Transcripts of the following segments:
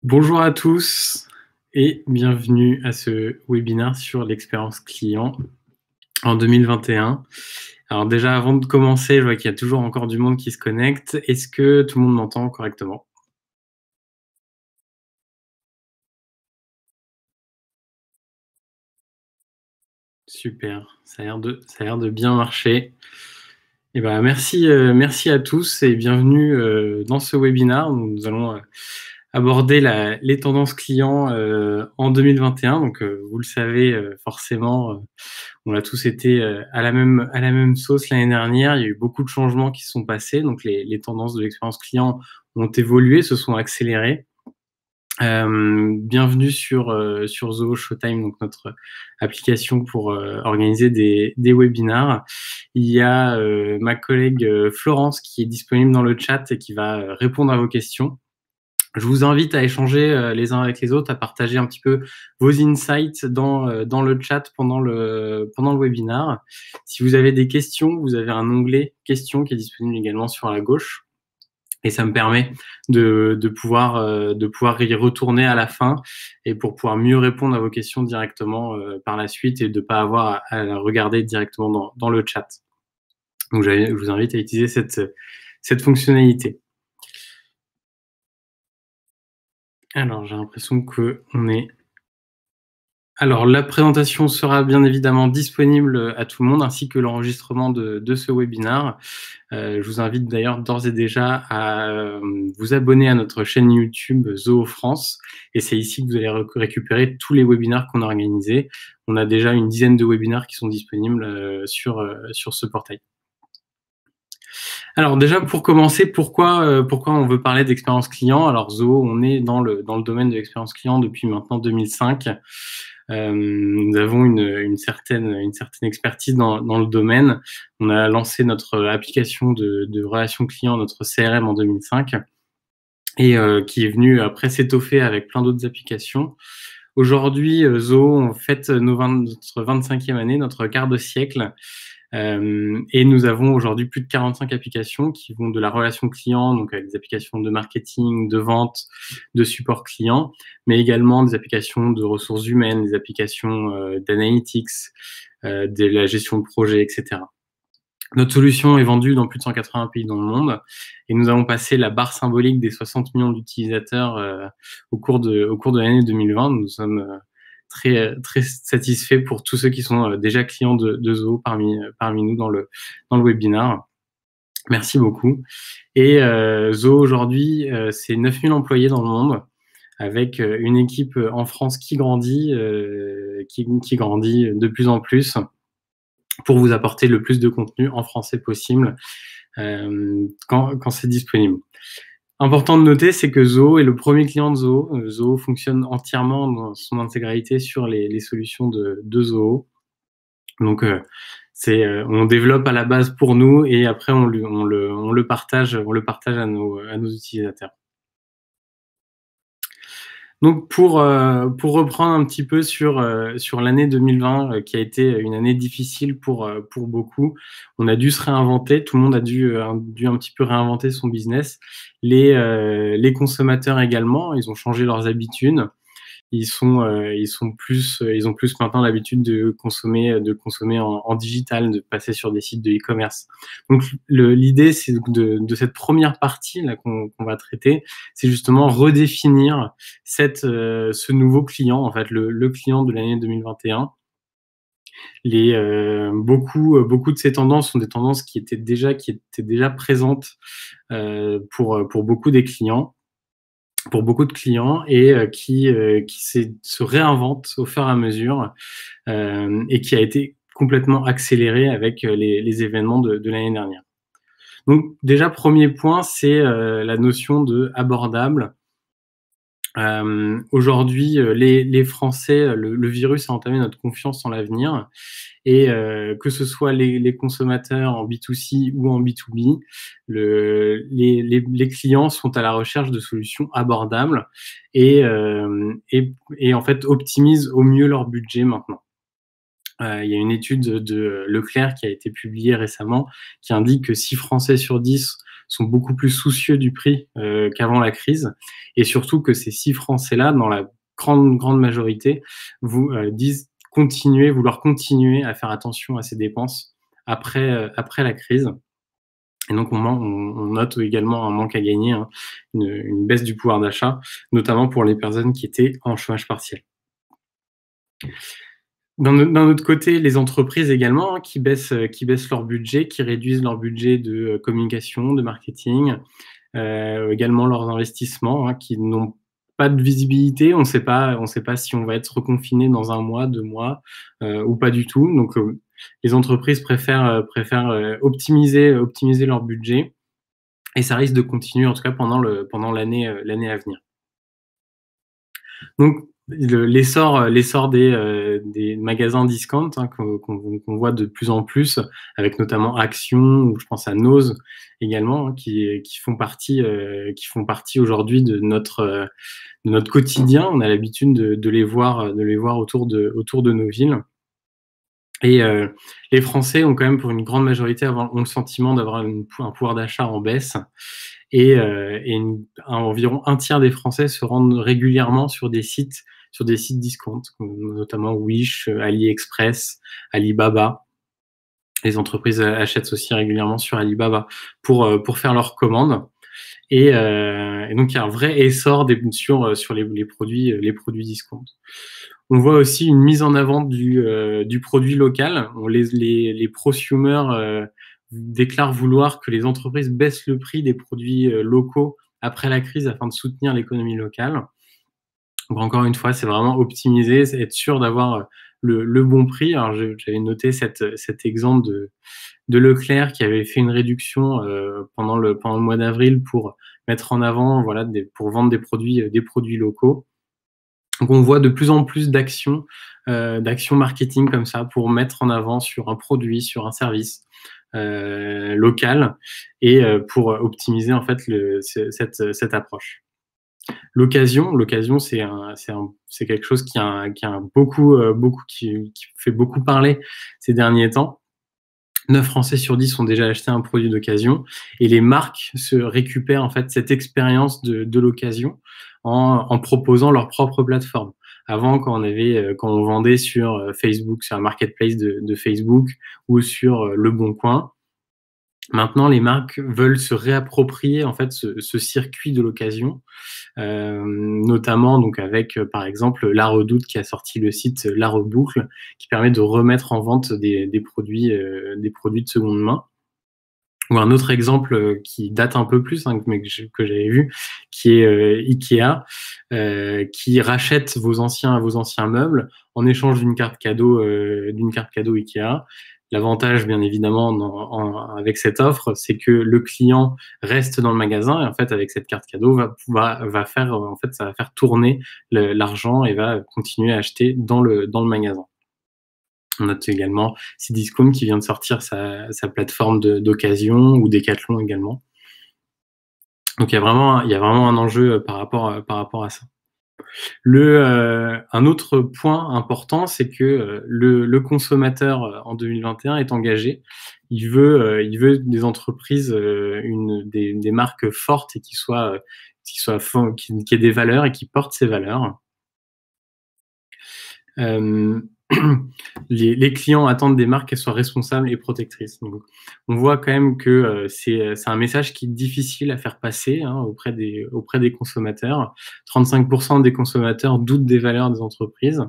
Bonjour à tous et bienvenue à ce webinaire sur l'expérience client en 2021. Alors déjà, avant de commencer, je vois qu'il y a toujours encore du monde qui se connecte. Est-ce que tout le monde m'entend correctement? Super, ça a l'air de bien marcher. Eh ben, merci à tous et bienvenue dans ce webinaire où nous allons aborder les tendances clients en 2021. Donc, vous le savez forcément, on a tous été à la même sauce l'année dernière. Il y a eu beaucoup de changements qui se sont passés. Donc, les tendances de l'expérience client ont évolué, se sont accélérées. Bienvenue sur Zoho Showtime, donc notre application pour organiser des webinars. Il y a ma collègue Florence qui est disponible dans le chat et qui va répondre à vos questions. Je vous invite à échanger les uns avec les autres, à partager un petit peu vos insights dans le chat pendant le webinar. Si vous avez des questions, vous avez un onglet questions qui est disponible également sur la gauche. Et ça me permet de pouvoir y retourner à la fin et pour pouvoir mieux répondre à vos questions directement par la suite et de pas avoir à regarder directement dans le chat. Donc je vous invite à utiliser cette fonctionnalité. Alors j'ai l'impression qu'on est... Alors, la présentation sera bien évidemment disponible à tout le monde, ainsi que l'enregistrement de ce webinaire. Je vous invite d'ailleurs d'ores et déjà à vous abonner à notre chaîne YouTube Zoho France, et c'est ici que vous allez récupérer tous les webinaires qu'on a organisés. On a déjà une dizaine de webinaires qui sont disponibles sur ce portail. Alors déjà, pour commencer, pourquoi on veut parler d'expérience client? Alors Zoho, on est dans le domaine de l'expérience client depuis maintenant 2005. Nous avons une certaine expertise dans le domaine. On a lancé notre application de relations clients, notre CRM en 2005, et qui est venue après s'étoffer avec plein d'autres applications. Aujourd'hui, Zoho, on fête notre 25e année, notre quart de siècle. Et nous avons aujourd'hui plus de 45 applications qui vont de la relation client, donc avec des applications de marketing, de vente, de support client, mais également des applications de ressources humaines, des applications d'analytics, de la gestion de projet, etc. Notre solution est vendue dans plus de 180 pays dans le monde et nous avons passé la barre symbolique des 60 millions d'utilisateurs au cours de l'année 2020. Nous sommes très satisfaits pour tous ceux qui sont déjà clients de Zoho parmi nous dans le webinaire. Merci beaucoup. Et Zoho aujourd'hui, c'est 9000 employés dans le monde, avec une équipe en France qui grandit de plus en plus, pour vous apporter le plus de contenu en français possible quand c'est disponible. Important de noter, c'est que Zoho est le premier client de Zoho. Zoho fonctionne entièrement dans son intégralité sur les solutions de Zoho. Donc, on développe à la base pour nous et après on le partage à nos utilisateurs. Donc pour reprendre un petit peu sur l'année 2020 qui a été une année difficile pour beaucoup, on a dû se réinventer. Tout le monde a dû un petit peu réinventer son business. Les consommateurs également, ils ont changé leurs habitudes. Ils ont plus maintenant l'habitude de consommer en digital, de passer sur des sites de e-commerce. Donc l'idée, c'est de cette première partie là qu'on va traiter, c'est justement redéfinir ce nouveau client, en fait, le client de l'année 2021. Beaucoup de ces tendances sont des tendances qui étaient déjà présentes pour beaucoup des clients, pour beaucoup de clients, et qui se réinvente au fur et à mesure, et qui a été complètement accéléré avec les événements de l'année dernière. Donc déjà, premier point, c'est la notion de abordable. Aujourd'hui, les Français, le virus a entamé notre confiance en l'avenir, et que ce soit les consommateurs en B2C ou en B2B, les clients sont à la recherche de solutions abordables et en fait optimisent au mieux leur budget maintenant. Il y a une étude de Leclerc qui a été publiée récemment qui indique que 6 Français sur 10 sont beaucoup plus soucieux du prix qu'avant la crise, et surtout que ces 6 Français-là, dans la grande majorité, disent vouloir continuer à faire attention à ces dépenses après la crise. Et donc, on note également un manque à gagner, hein, une baisse du pouvoir d'achat, notamment pour les personnes qui étaient en chômage partiel. D'un autre côté, les entreprises également, hein, qui baissent leur budget, qui réduisent leur budget de communication, de marketing, également leurs investissements, hein, qui n'ont pas de visibilité. On ne sait pas si on va être reconfiné dans 1 mois, 2 mois, ou pas du tout. Donc, les entreprises préfèrent optimiser leur budget, et ça risque de continuer, en tout cas pendant l'année à venir. Donc, l'essor des magasins discount, hein, qu'on voit de plus en plus, avec notamment Action, ou je pense à Nose également, hein, qui font partie aujourd'hui de notre quotidien. On a l'habitude de les voir autour de nos villes. Et les Français ont quand même, pour une grande majorité, ont le sentiment d'avoir un pouvoir d'achat en baisse, et environ 1/3 des Français se rendent régulièrement sur des sites discount, notamment Wish, AliExpress, Alibaba. Les entreprises achètent aussi régulièrement sur Alibaba pour faire leurs commandes. Et donc, il y a un vrai essor sur les produits discount. On voit aussi une mise en avant du produit local. Les prosumers déclarent vouloir que les entreprises baissent le prix des produits locaux après la crise, afin de soutenir l'économie locale. Donc, encore une fois, c'est vraiment optimiser, c'est être sûr d'avoir le bon prix. Alors, j'avais noté cet exemple de Leclerc, qui avait fait une réduction pendant le mois d'avril pour mettre en avant, voilà, pour vendre des produits locaux. Donc, on voit de plus en plus d'actions marketing comme ça, pour mettre en avant sur un produit, sur un service local, et pour optimiser en fait cette approche. L'occasion, c'est quelque chose qui fait beaucoup parler ces derniers temps. 9 Français sur 10 ont déjà acheté un produit d'occasion, et les marques se récupèrent en fait cette expérience de l'occasion en proposant leur propre plateforme. Avant, quand on vendait sur Facebook, sur un marketplace de Facebook, ou sur Le Bon Coin, maintenant les marques veulent se réapproprier en fait ce circuit de l'occasion, notamment donc avec par exemple La Redoute, qui a sorti le site La Reboucle, qui permet de remettre en vente des produits de seconde main. Ou un autre exemple qui date un peu plus, hein, mais que j'avais vu, qui est Ikea, qui rachète vos anciens meubles en échange d'une carte cadeau Ikea. L'avantage, bien évidemment, avec cette offre, c'est que le client reste dans le magasin, et en fait, avec cette carte cadeau, ça va faire tourner l'argent, et va continuer à acheter dans le magasin. On note également Cdiscount, qui vient de sortir sa plateforme d'occasion, ou Decathlon également. Donc, il y a vraiment un enjeu par rapport à ça. Un autre point important, c'est que le consommateur en 2021 est engagé. Il veut des entreprises, des marques fortes, et qui aient des valeurs et qui portent ces valeurs. Les clients attendent des marques qui soient responsables et protectrices. Donc, on voit quand même que c'est un message qui est difficile à faire passer, hein, auprès des consommateurs. 35% des consommateurs doutent des valeurs des entreprises,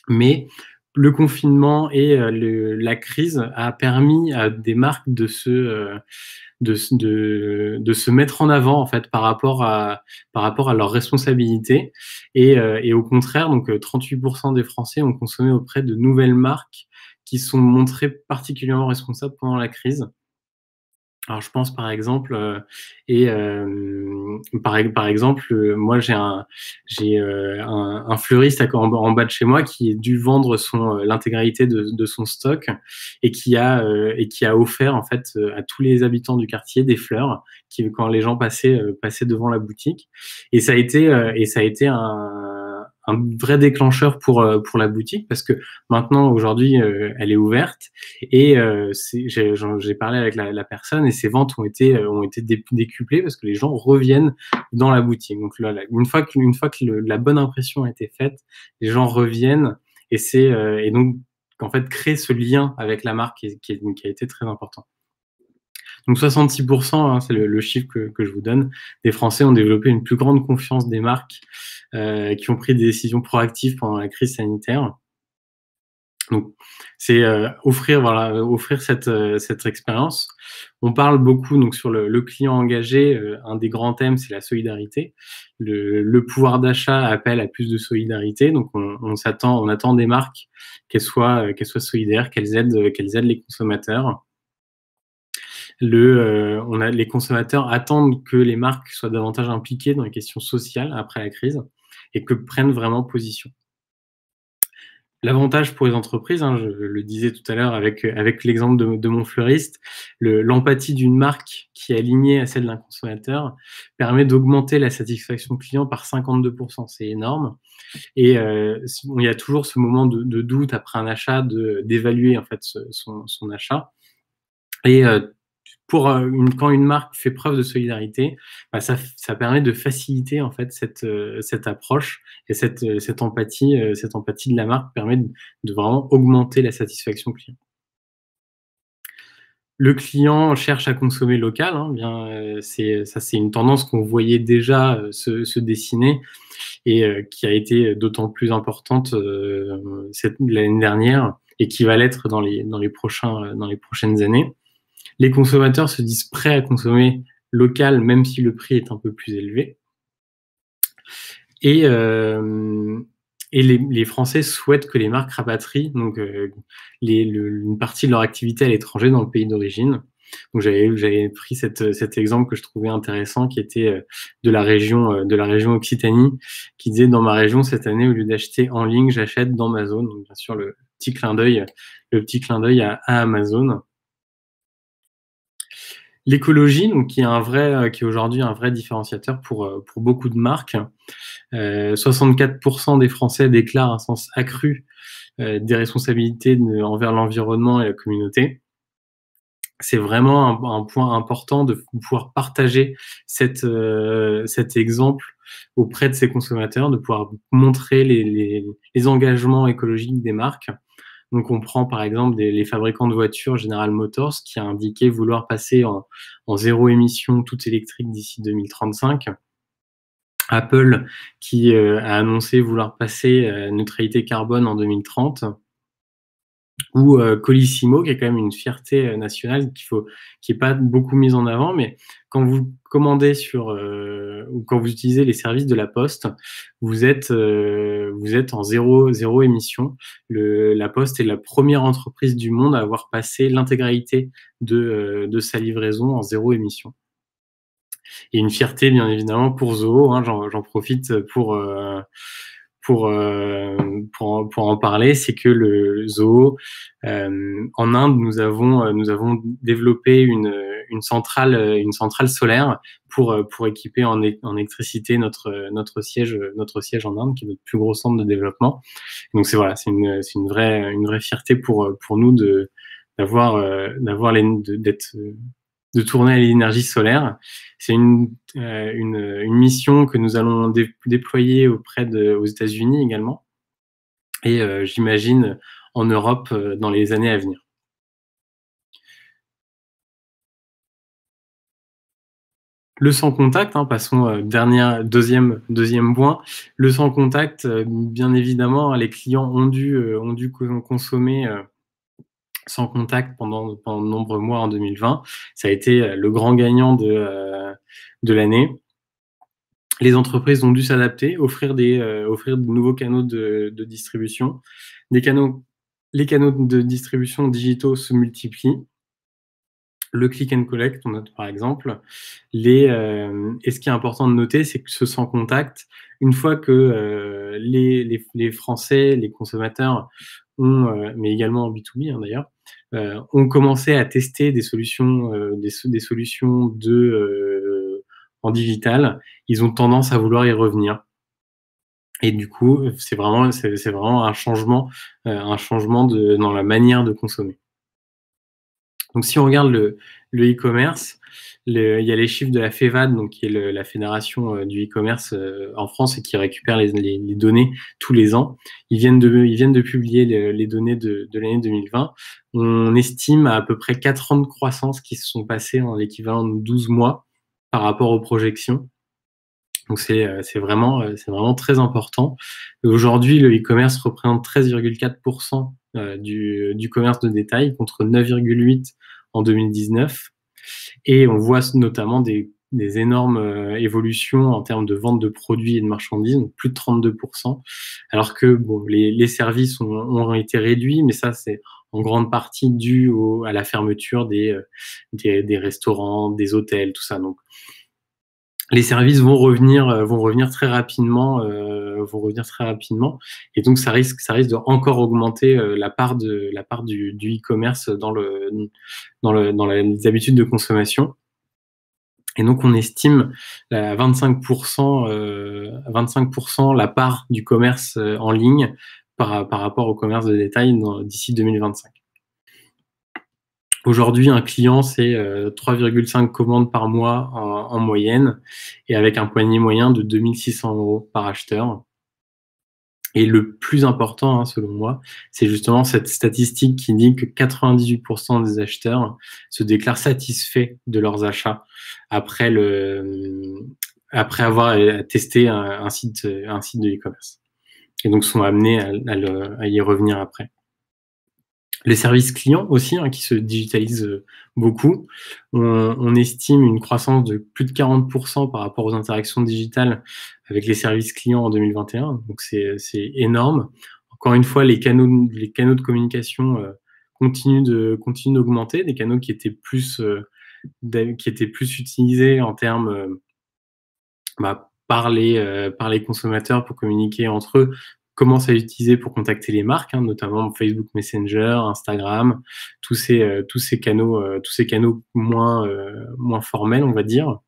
mais le confinement et la crise a permis à des marques de se mettre en avant, en fait, par rapport à leurs responsabilités, et au contraire, donc 38% des Français ont consommé auprès de nouvelles marques qui sont montrées particulièrement responsables pendant la crise. Alors, je pense par exemple, moi j'ai un fleuriste en bas de chez moi, qui a dû vendre l'intégralité de son stock, et qui a offert en fait à tous les habitants du quartier des fleurs, quand les gens passaient devant la boutique. Et ça a été un un vrai déclencheur pour la boutique, parce que maintenant, aujourd'hui, elle est ouverte et j'ai parlé avec la personne et ses ventes ont été décuplées parce que les gens reviennent dans la boutique. Donc là, une fois que la bonne impression a été faite, les gens reviennent et donc en fait créer ce lien avec la marque qui a été très important. Donc 66%, hein, c'est le chiffre que je vous donne, des Français ont développé une plus grande confiance des marques qui ont pris des décisions proactives pendant la crise sanitaire. Donc c'est offrir cette expérience. On parle beaucoup donc sur le client engagé. Un des grands thèmes, c'est la solidarité. Le pouvoir d'achat appelle à plus de solidarité. Donc on attend des marques qu'elles soient solidaires, qu'elles aident les consommateurs. Les consommateurs attendent que les marques soient davantage impliquées dans les questions sociales après la crise et que prennent vraiment position. L'avantage pour les entreprises, hein, je le disais tout à l'heure avec l'exemple de mon fleuriste, l'empathie d'une marque qui est alignée à celle d'un consommateur permet d'augmenter la satisfaction client par 52%. C'est énorme. Et il y a toujours ce moment de doute après un achat, d'évaluer en fait son achat. Et quand une marque fait preuve de solidarité, ça permet de faciliter en fait cette approche et cette empathie de la marque permet de vraiment augmenter la satisfaction client. Le client cherche à consommer local, hein, c'est une tendance qu'on voyait déjà se dessiner et qui a été d'autant plus importante l'année dernière et qui va l'être dans les prochaines années. Les consommateurs se disent prêts à consommer local, même si le prix est un peu plus élevé. Et les Français souhaitent que les marques rapatrient donc une partie de leur activité à l'étranger dans le pays d'origine. Donc j'avais pris cet exemple que je trouvais intéressant, qui était de la région Occitanie, qui disait: dans ma région cette année, au lieu d'acheter en ligne, j'achète dans ma zone. Donc bien sûr le petit clin d'œil à Amazon. L'écologie, donc qui est aujourd'hui un vrai différenciateur pour beaucoup de marques. 64% des Français déclarent un sens accru des responsabilités envers l'environnement et la communauté. C'est vraiment un point important de pouvoir partager cet exemple auprès de ces consommateurs, de pouvoir montrer les engagements écologiques des marques. Donc on prend par exemple les fabricants de voitures, General Motors, qui a indiqué vouloir passer en zéro émission toute électrique d'ici 2035. Apple, qui a annoncé vouloir passer à neutralité carbone en 2030. Ou Colissimo, qui est quand même une fierté nationale qui est pas beaucoup mise en avant, mais quand vous commandez ou quand vous utilisez les services de la Poste, vous êtes en zéro émission. La Poste est la première entreprise du monde à avoir passé l'intégralité de sa livraison en zéro émission. Et une fierté, bien évidemment, pour Zoho, hein, j'en profite pour en parler, c'est que le Zoho, en Inde, nous avons développé une centrale solaire pour équiper en électricité notre siège en Inde, qui est notre plus gros centre de développement. Donc c'est une vraie fierté pour nous de tourner à l'énergie solaire. C'est une mission que nous allons déployer aux États-Unis également, et j'imagine en Europe dans les années à venir. Le sans contact, hein, passons deuxième point. Le sans contact, bien évidemment, les clients ont dû consommer sans contact pendant de nombreux mois en 2020. Ça a été le grand gagnant de l'année. Les entreprises ont dû s'adapter, offrir de nouveaux canaux de distribution. Les canaux de distribution digitaux se multiplient. Le click and collect, on note par exemple. Et ce qui est important de noter, c'est que ce sans contact, une fois que les Français, les consommateurs mais également en B2B hein, d'ailleurs, ont commencé à tester des solutions en digital, ils ont tendance à vouloir y revenir. Et du coup, c'est vraiment un changement dans la manière de consommer. Donc, si on regarde le e-commerce, il y a les chiffres de la FEVAD, donc qui est la fédération du e-commerce en France et qui récupère les données tous les ans. Ils viennent de publier les données de l'année 2020. On estime à peu près 4 ans de croissance qui se sont passés en l'équivalent de 12 mois par rapport aux projections. Donc c'est vraiment très important. Aujourd'hui, le e-commerce représente 13,4% du commerce de détail contre 9,8% en 2019. Et on voit notamment des énormes évolutions en termes de vente de produits et de marchandises, donc plus de 32%, alors que bon, les services ont été réduits, mais ça c'est en grande partie dû à la fermeture des restaurants, des hôtels, tout ça. Donc les services vont revenir très rapidement, et donc ça risque de encore augmenter la part du e-commerce dans les habitudes de consommation. Et donc on estime à 25% la part du commerce en ligne par rapport au commerce de détail d'ici 2025. Aujourd'hui, un client, c'est 3,5 commandes par mois en moyenne, et avec un panier moyen de 2 600 € par acheteur. Et le plus important, selon moi, c'est justement cette statistique qui dit que 98% des acheteurs se déclarent satisfaits de leurs achats après avoir testé un site de e-commerce. Et donc sont amenés à y revenir après. Les services clients aussi, qui se digitalisent beaucoup. On estime une croissance de plus de 40% par rapport aux interactions digitales avec les services clients en 2021. Donc c'est énorme. Encore une fois, les canaux de communication continuent d'augmenter, des canaux qui étaient plus utilisés en termes par les consommateurs pour communiquer entre eux, commencent à utiliser pour contacter les marques, notamment Facebook Messenger, Instagram, tous ces canaux moins formels, on va dire.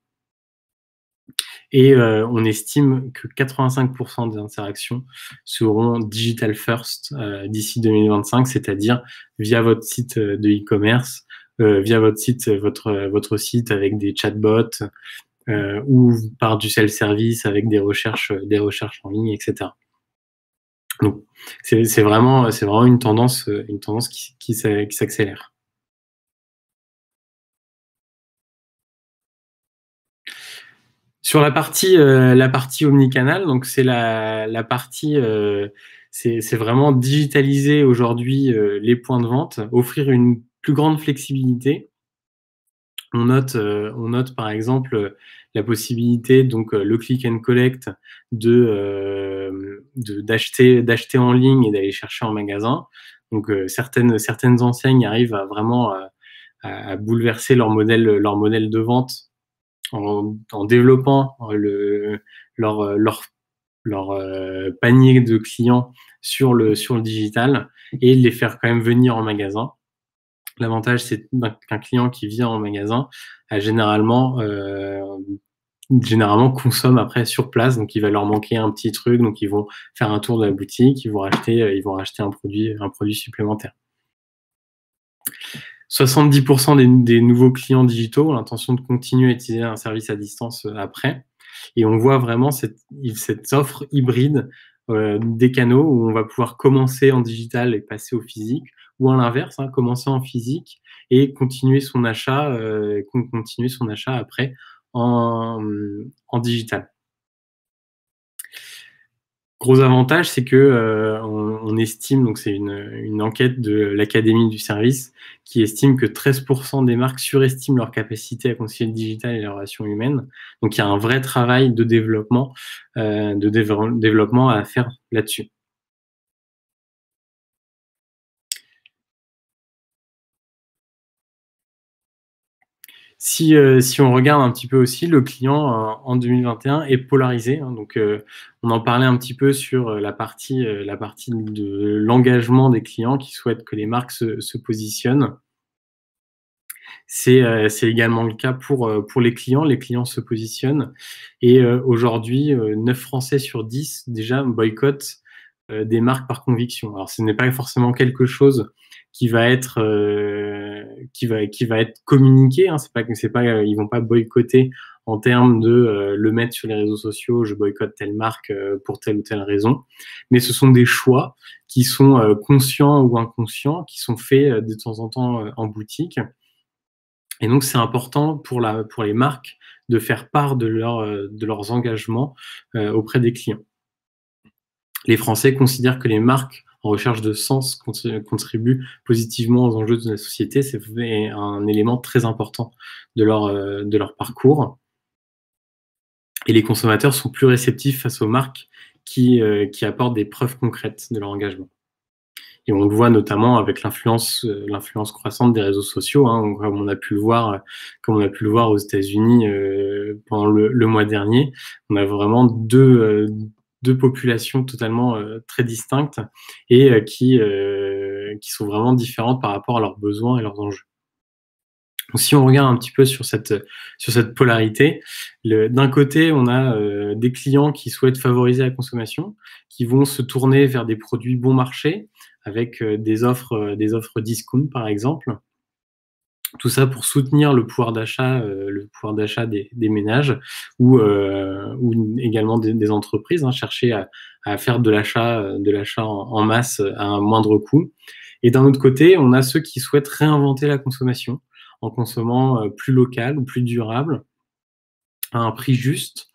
Et on estime que 85% des interactions seront digital first d'ici 2025, c'est-à-dire via votre site de e-commerce, via votre site avec des chatbots, ou par du self-service avec des recherches en ligne, etc. Donc, c'est vraiment une tendance qui s'accélère. Sur la partie omnicanal, donc c'est la partie, c'est vraiment digitaliser aujourd'hui les points de vente, offrir une plus grande flexibilité. On note par exemple la possibilité, donc le click and collect, d'acheter en ligne et d'aller chercher en magasin. Donc certaines enseignes arrivent à vraiment à bouleverser leur modèle de vente en développant leur panier de clients sur le digital, et les faire quand même venir en magasin. L'avantage, c'est qu'un client qui vient en magasin a généralement consomme après sur place, donc il va leur manquer un petit truc, donc ils vont faire un tour de la boutique, ils vont racheter un produit supplémentaire. 70% des nouveaux clients digitaux ont l'intention de continuer à utiliser un service à distance après. Et on voit vraiment cette offre hybride des canaux où on va pouvoir commencer en digital et passer au physique, ou à l'inverse, commencer en physique et continuer son achat après en digital. Gros avantage, c'est que on estime, donc c'est une enquête de l'Académie du service qui estime que 13% des marques surestiment leur capacité à concilier le digital et les relations humaines. Donc il y a un vrai travail de développement à faire là-dessus. Si on regarde un petit peu aussi, le client en 2021 est polarisé, donc on en parlait un petit peu sur la partie de l'engagement des clients qui souhaitent que les marques se positionnent. C'est également le cas pour les clients. Les clients se positionnent et aujourd'hui, 9 Français sur 10 déjà boycottent des marques par conviction. Alors, ce n'est pas forcément quelque chose qui va être communiqué. Hein. Ils vont pas boycotter en termes de le mettre sur les réseaux sociaux. Je boycotte telle marque pour telle ou telle raison. Mais ce sont des choix qui sont conscients ou inconscients, qui sont faits de temps en temps en boutique. Et donc, c'est important pour les marques de faire part de leurs engagements auprès des clients. Les Français considèrent que les marques en recherche de sens contribuent positivement aux enjeux de la société. C'est un élément très important de leur parcours. Et les consommateurs sont plus réceptifs face aux marques qui apportent des preuves concrètes de leur engagement. Et on le voit notamment avec l'influence croissante des réseaux sociaux, hein, comme on a pu le voir aux États-Unis pendant le mois dernier. On a vraiment deux populations totalement très distinctes et qui sont vraiment différentes par rapport à leurs besoins et leurs enjeux. Donc, si on regarde un petit peu sur cette polarité, d'un côté, on a des clients qui souhaitent favoriser la consommation, qui vont se tourner vers des produits bon marché, avec des offres discount, par exemple. Tout ça pour soutenir le pouvoir d'achat des ménages ou également des entreprises, hein, chercher à faire de l'achat en masse à un moindre coût. Et d'un autre côté, on a ceux qui souhaitent réinventer la consommation en consommant plus local ou plus durable, à un prix juste,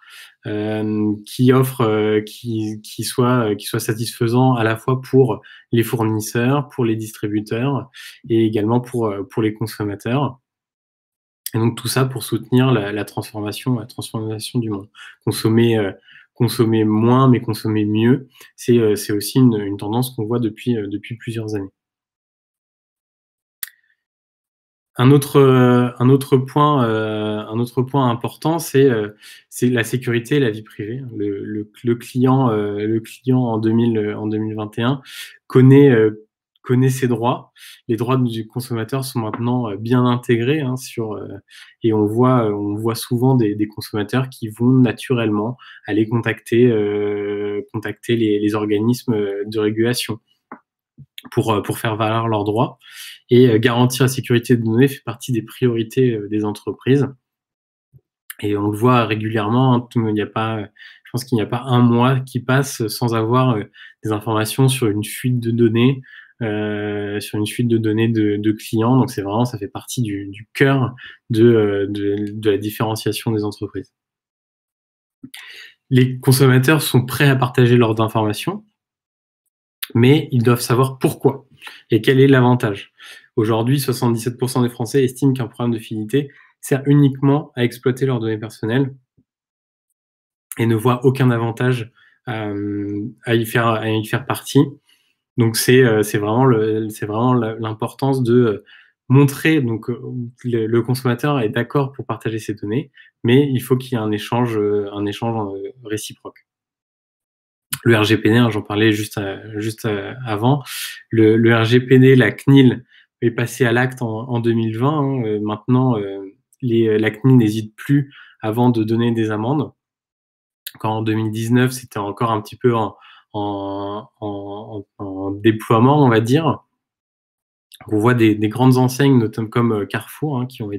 qui soit satisfaisant à la fois pour les fournisseurs, pour les distributeurs et également pour les consommateurs. Et donc tout ça pour soutenir la transformation du monde. Consommer moins mais consommer mieux, c'est aussi une tendance qu'on voit depuis plusieurs années. Un autre point important, c'est la sécurité et la vie privée. Le client en 2021 connaît ses droits. Les droits du consommateur sont maintenant bien intégrés, hein, et on voit souvent des consommateurs qui vont naturellement aller contacter les organismes de régulation pour faire valoir leurs droits. Et garantir la sécurité des données fait partie des priorités des entreprises. Et on le voit régulièrement, hein, je pense qu'il n'y a pas un mois qui passe sans avoir des informations sur une fuite de données, de clients. Donc ça fait partie du cœur de la différenciation des entreprises. Les consommateurs sont prêts à partager leurs informations, mais ils doivent savoir pourquoi et quel est l'avantage. Aujourd'hui, 77% des Français estiment qu'un programme de fidélité sert uniquement à exploiter leurs données personnelles et ne voient aucun avantage à y faire partie. Donc c'est vraiment l'importance de montrer, donc le consommateur est d'accord pour partager ses données, mais il faut qu'il y ait un échange réciproque. Le RGPD, hein, j'en parlais juste avant. Le RGPD, la CNIL est passée à l'acte en 2020. Hein. Maintenant, la CNIL n'hésite plus avant de donner des amendes. Quand en 2019, c'était encore un petit peu en déploiement, on va dire. On voit des grandes enseignes, notamment comme Carrefour, hein, qui ont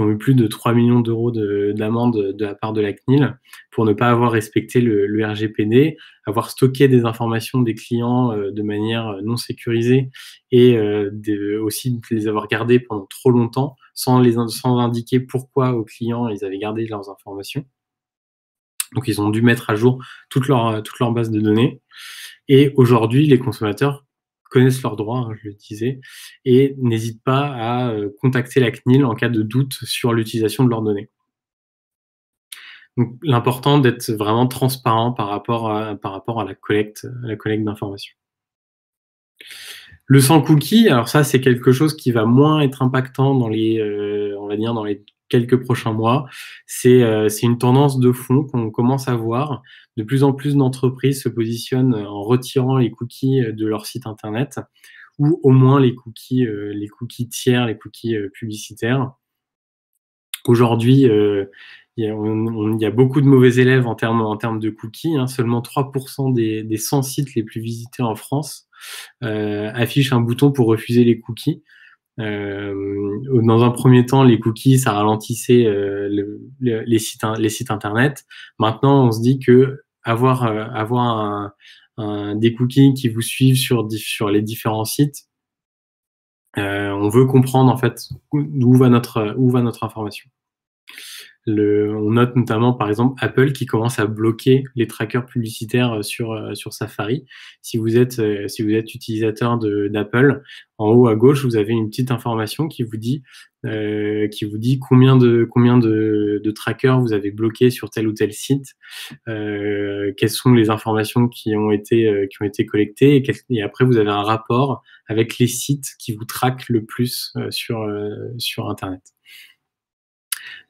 eu plus de 3 millions d'euros d'amende de la part de la CNIL pour ne pas avoir respecté le RGPD, avoir stocké des informations des clients de manière non sécurisée et aussi de les avoir gardées pendant trop longtemps sans indiquer pourquoi aux clients ils avaient gardé leurs informations. Donc ils ont dû mettre à jour toute leur base de données. Et aujourd'hui, les consommateurs connaissent leurs droits, hein, je le disais, et n'hésitent pas à contacter la CNIL en cas de doute sur l'utilisation de leurs données. Donc, l'important d'être vraiment transparent par rapport à la collecte d'informations. Le sans cookie, alors ça, c'est quelque chose qui va moins être impactant dans dans les quelques prochains mois. C'est une tendance de fond qu'on commence à voir. De plus en plus d'entreprises se positionnent en retirant les cookies de leur site internet ou au moins les cookies tiers, les cookies publicitaires. Aujourd'hui, il y a beaucoup de mauvais élèves en termes de cookies, hein. Seulement 3% des 100 sites les plus visités en France affichent un bouton pour refuser les cookies. Dans un premier temps, les cookies, ça ralentissait les sites internet. Maintenant, on se dit que avoir des cookies qui vous suivent sur les différents sites, on veut comprendre en fait où va notre information. On note notamment, par exemple, Apple qui commence à bloquer les trackers publicitaires sur Safari. Si vous êtes utilisateur d'Apple, en haut à gauche, vous avez une petite information qui vous dit combien de trackers vous avez bloqués sur tel ou tel site, quelles sont les informations qui ont été collectées, et après vous avez un rapport avec les sites qui vous traquent le plus sur Internet.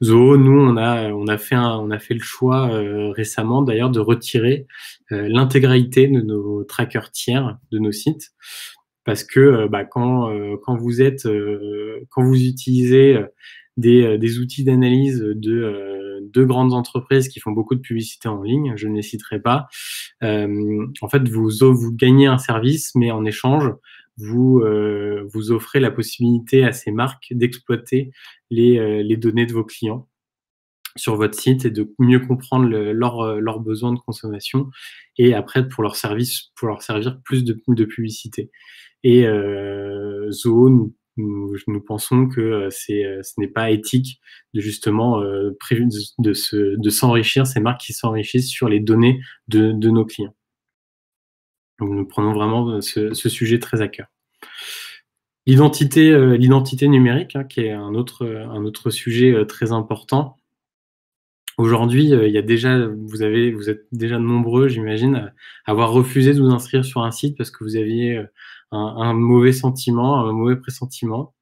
Zoho, nous, on a fait le choix récemment d'ailleurs de retirer l'intégralité de nos trackers tiers de nos sites, parce que quand vous utilisez des outils d'analyse de grandes entreprises qui font beaucoup de publicité en ligne, je ne les citerai pas, en fait vous gagnez un service, mais en échange vous offrez la possibilité à ces marques d'exploiter les données de vos clients sur votre site et de mieux comprendre leurs besoins de consommation, et après pour leur servir plus de publicité. Et Zoho, nous pensons que ce n'est pas éthique de justement de s'enrichir, ces marques qui s'enrichissent sur les données de nos clients. Donc nous prenons vraiment ce sujet très à cœur. L'identité numérique, hein, qui est un autre sujet très important. Aujourd'hui, il y a déjà, vous êtes déjà nombreux, j'imagine, à avoir refusé de vous inscrire sur un site parce que vous aviez un mauvais sentiment, un mauvais pressentiment.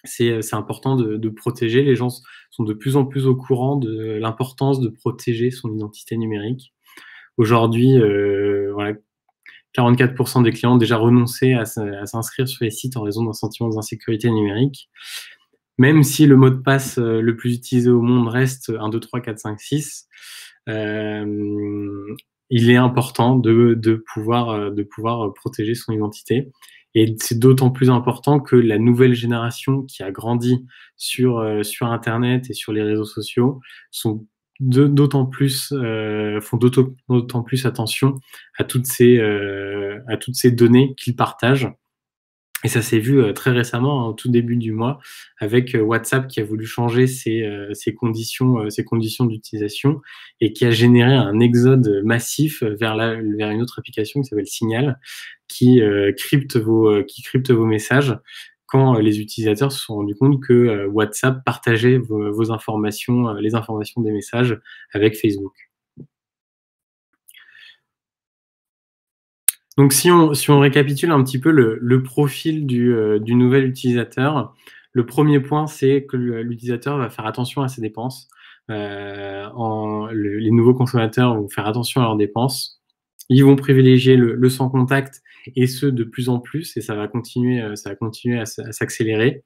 C'est important de protéger. Les gens sont de plus en plus au courant de l'importance de protéger son identité numérique. Aujourd'hui, voilà, 44% des clients ont déjà renoncé à s'inscrire sur les sites en raison d'un sentiment d'insécurité numérique. Même si le mot de passe le plus utilisé au monde reste 1, 2, 3, 4, 5, 6, il est important de pouvoir protéger son identité. Et c'est d'autant plus important que la nouvelle génération qui a grandi sur Internet et sur les réseaux sociaux font d'autant plus attention à toutes ces données qu'ils partagent. Et ça s'est vu très récemment, au tout début du mois, avec WhatsApp qui a voulu changer ses conditions d'utilisation et qui a généré un exode massif vers une autre application qui s'appelle Signal, qui crypte vos messages quand les utilisateurs se sont rendus compte que WhatsApp partageait vos informations, les informations des messages avec Facebook. Donc si on récapitule un petit peu le profil du nouvel utilisateur, le premier point, c'est que l'utilisateur va faire attention à ses dépenses. Les nouveaux consommateurs vont faire attention à leurs dépenses. Ils vont privilégier le sans contact, et ce de plus en plus, et ça va continuer à s'accélérer.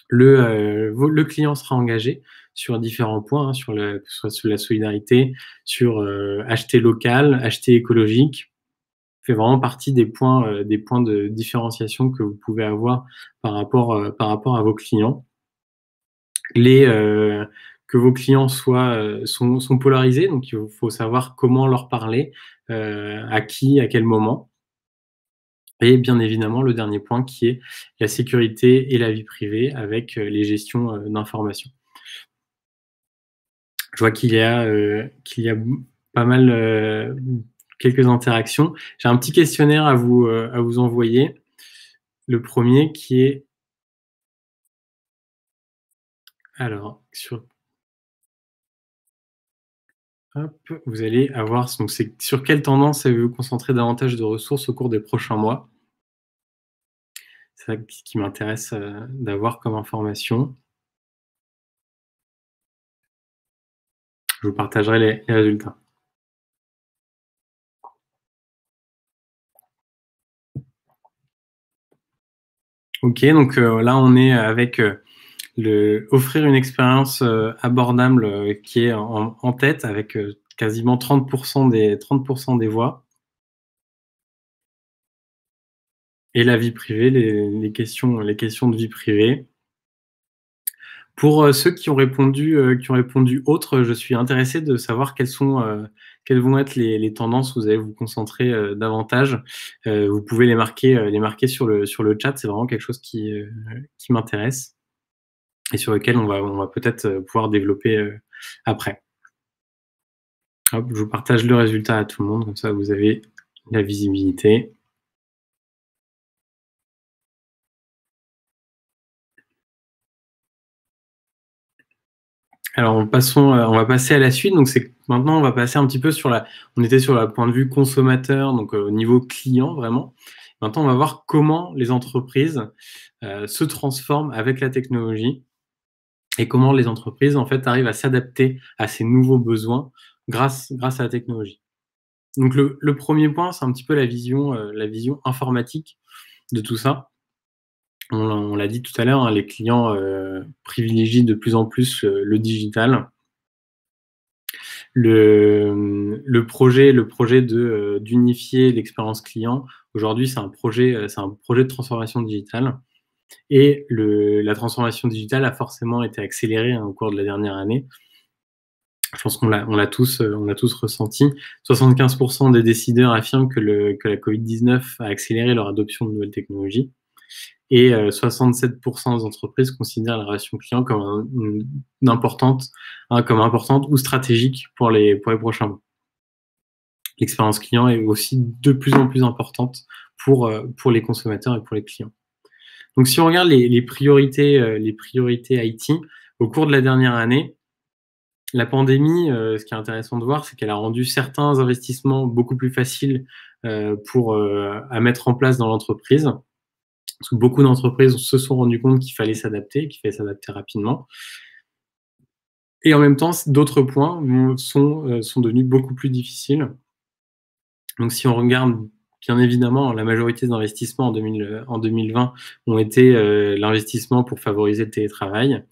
Le client sera engagé sur différents points, hein, que ce soit sur la solidarité, sur acheter local, acheter écologique. Fait vraiment partie des points de différenciation que vous pouvez avoir par rapport à vos clients. Que vos clients sont polarisés, donc il faut savoir comment leur parler, à qui, à quel moment. Et bien évidemment, le dernier point qui est la sécurité et la vie privée avec les gestions d'informations. Je vois qu'il y a pas mal quelques interactions. J'ai un petit questionnaire à vous envoyer. Le premier qui est, alors, vous allez avoir, donc c'est sur quelle tendance avez-vous concentré davantage de ressources au cours des prochains mois? C'est ça qui m'intéresse d'avoir comme information. Je vous partagerai les résultats. Ok, donc là, on est avec offrir une expérience abordable qui est en tête avec quasiment 30% des voix. Et la vie privée, les questions de vie privée. Pour ceux qui ont répondu autres, je suis intéressé de savoir quelles vont être les tendances où vous allez vous concentrer davantage. Vous pouvez les marquer sur le chat, c'est vraiment quelque chose qui m'intéresse et sur lequel on va peut-être pouvoir développer après. Hop, je vous partage le résultat à tout le monde, comme ça vous avez la visibilité. Alors, on va passer à la suite. Donc, maintenant, on va passer un petit peu on était sur le point de vue consommateur, donc au niveau client vraiment. Maintenant, on va voir comment les entreprises se transforment avec la technologie et comment les entreprises, en fait, arrivent à s'adapter à ces nouveaux besoins grâce à la technologie. Donc, le premier point, c'est un petit peu la vision informatique de tout ça. On l'a dit tout à l'heure, hein, les clients privilégient de plus en plus le digital. Le projet d'unifier l'expérience client, aujourd'hui, c'est un projet de transformation digitale. Et la transformation digitale a forcément été accélérée au cours de la dernière année. Je pense qu'on l'a tous ressenti. 75% des décideurs affirment que la Covid-19 a accéléré leur adoption de nouvelles technologies. Et 67% des entreprises considèrent la relation client comme importante ou stratégique pour les prochains mois. L'expérience client est aussi de plus en plus importante pour les consommateurs et pour les clients. Donc, si on regarde les priorités IT, au cours de la dernière année, la pandémie, ce qui est intéressant de voir, c'est qu'elle a rendu certains investissements beaucoup plus faciles à mettre en place dans l'entreprise. Parce que beaucoup d'entreprises se sont rendues compte qu'il fallait s'adapter rapidement. Et en même temps, d'autres points sont devenus beaucoup plus difficiles. Donc, si on regarde, bien évidemment, la majorité des investissements en 2020 ont été l'investissement pour favoriser le télétravail.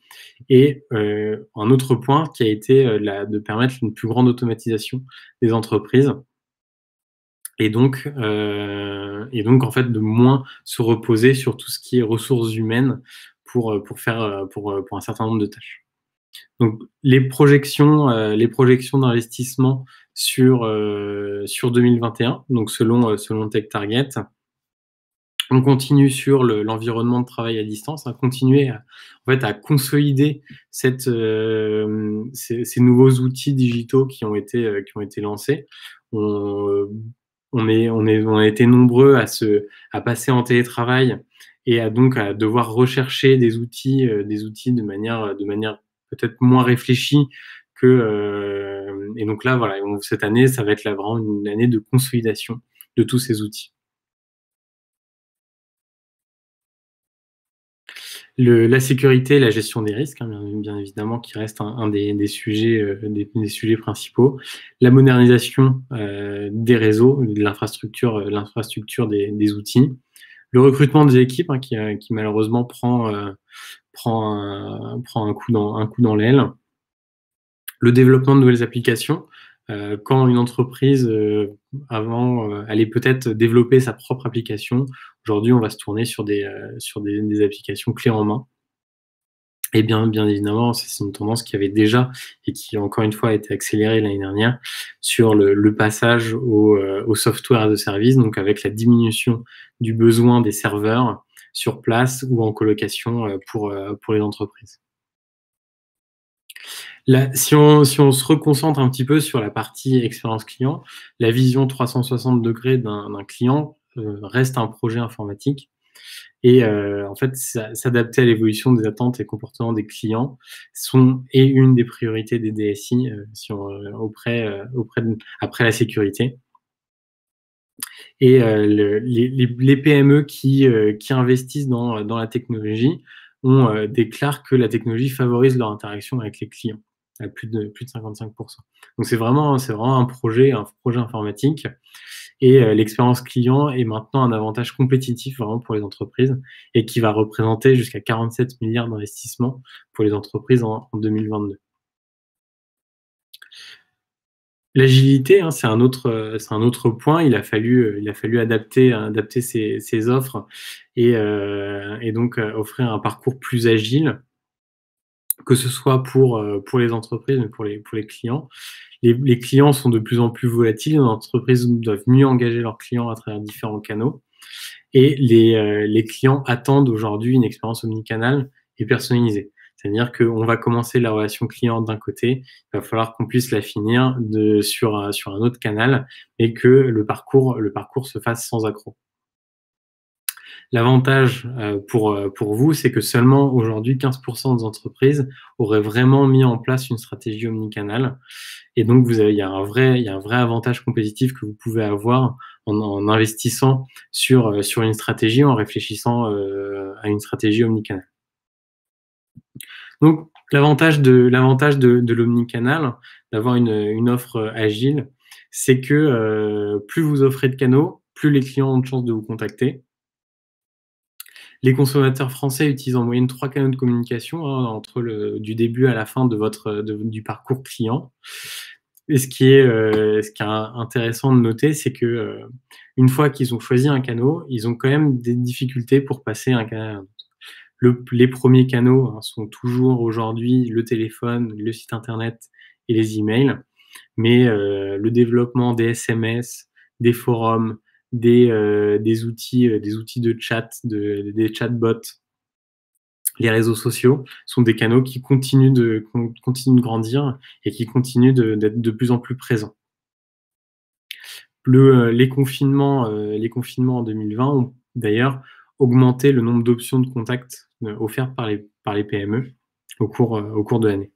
Et un autre point qui a été de permettre une plus grande automatisation des entreprises. Et donc, en fait, de moins se reposer sur tout ce qui est ressources humaines pour un certain nombre de tâches. Donc, les projections d'investissement sur 2021, donc selon TechTarget, on continue sur l'environnement de travail à distance, continuer à consolider ces nouveaux outils digitaux qui ont été lancés. On a été nombreux à passer en télétravail et à devoir rechercher des outils de manière peut-être moins réfléchie et donc là, voilà, cette année, ça va être vraiment une année de consolidation de tous ces outils. La sécurité et la gestion des risques, bien évidemment, qui reste un des sujets principaux. La modernisation des réseaux, de l'infrastructure des outils. Le recrutement des équipes, qui malheureusement prend un coup dans l'aile. Le développement de nouvelles applications. Quand une entreprise, avant, allait peut-être développer sa propre application, aujourd'hui, on va se tourner sur des applications clés en main. Et bien évidemment, c'est une tendance qui avait déjà et qui, encore une fois, a été accélérée l'année dernière sur le passage au software as a service, donc avec la diminution du besoin des serveurs sur place ou en colocation pour les entreprises. Là, si on se reconcentre un petit peu sur la partie expérience client, la vision 360 degrés d'un client reste un projet informatique. Et en fait, s'adapter à l'évolution des attentes et comportements des clients est une des priorités des DSI après la sécurité. Et les PME qui investissent dans la technologie déclarent que la technologie favorise leur interaction avec les clients à plus de 55%. Donc c'est vraiment un projet informatique. Et l'expérience client est maintenant un avantage compétitif vraiment pour les entreprises et qui va représenter jusqu'à 47 milliards d'investissements pour les entreprises en 2022. L'agilité, hein, c'est un autre point. Il a fallu adapter ses offres et donc offrir un parcours plus agile, que ce soit pour les entreprises, mais pour les clients. Les clients sont de plus en plus volatiles. Les entreprises doivent mieux engager leurs clients à travers différents canaux. Et les clients attendent aujourd'hui une expérience omnicanal et personnalisée. C'est-à-dire qu'on va commencer la relation client d'un côté, il va falloir qu'on puisse la finir sur un autre canal et que le parcours se fasse sans accroc. L'avantage pour vous, c'est que seulement aujourd'hui 15% des entreprises auraient vraiment mis en place une stratégie omnicanal. Et donc, il y a un vrai avantage compétitif que vous pouvez avoir en investissant sur une stratégie, en réfléchissant à une stratégie omnicanal. Donc, l'avantage de l'omnicanal, d'avoir une offre agile, c'est que plus vous offrez de canaux, plus les clients ont de chances de vous contacter. Les consommateurs français utilisent en moyenne 3 canaux de communication entre du début à la fin du parcours client. Et ce qui est intéressant de noter, c'est que une fois qu'ils ont choisi un canal, ils ont quand même des difficultés pour passer un canal à un autre. Les premiers canaux sont toujours aujourd'hui le téléphone, le site internet et les emails, mais le développement des SMS, des forums, des outils de chat, des chatbots, les réseaux sociaux sont des canaux qui continuent de grandir et qui continuent d'être de plus en plus présents. Les confinements en 2020 ont d'ailleurs augmenté le nombre d'options de contact offertes par les PME au cours de l'année.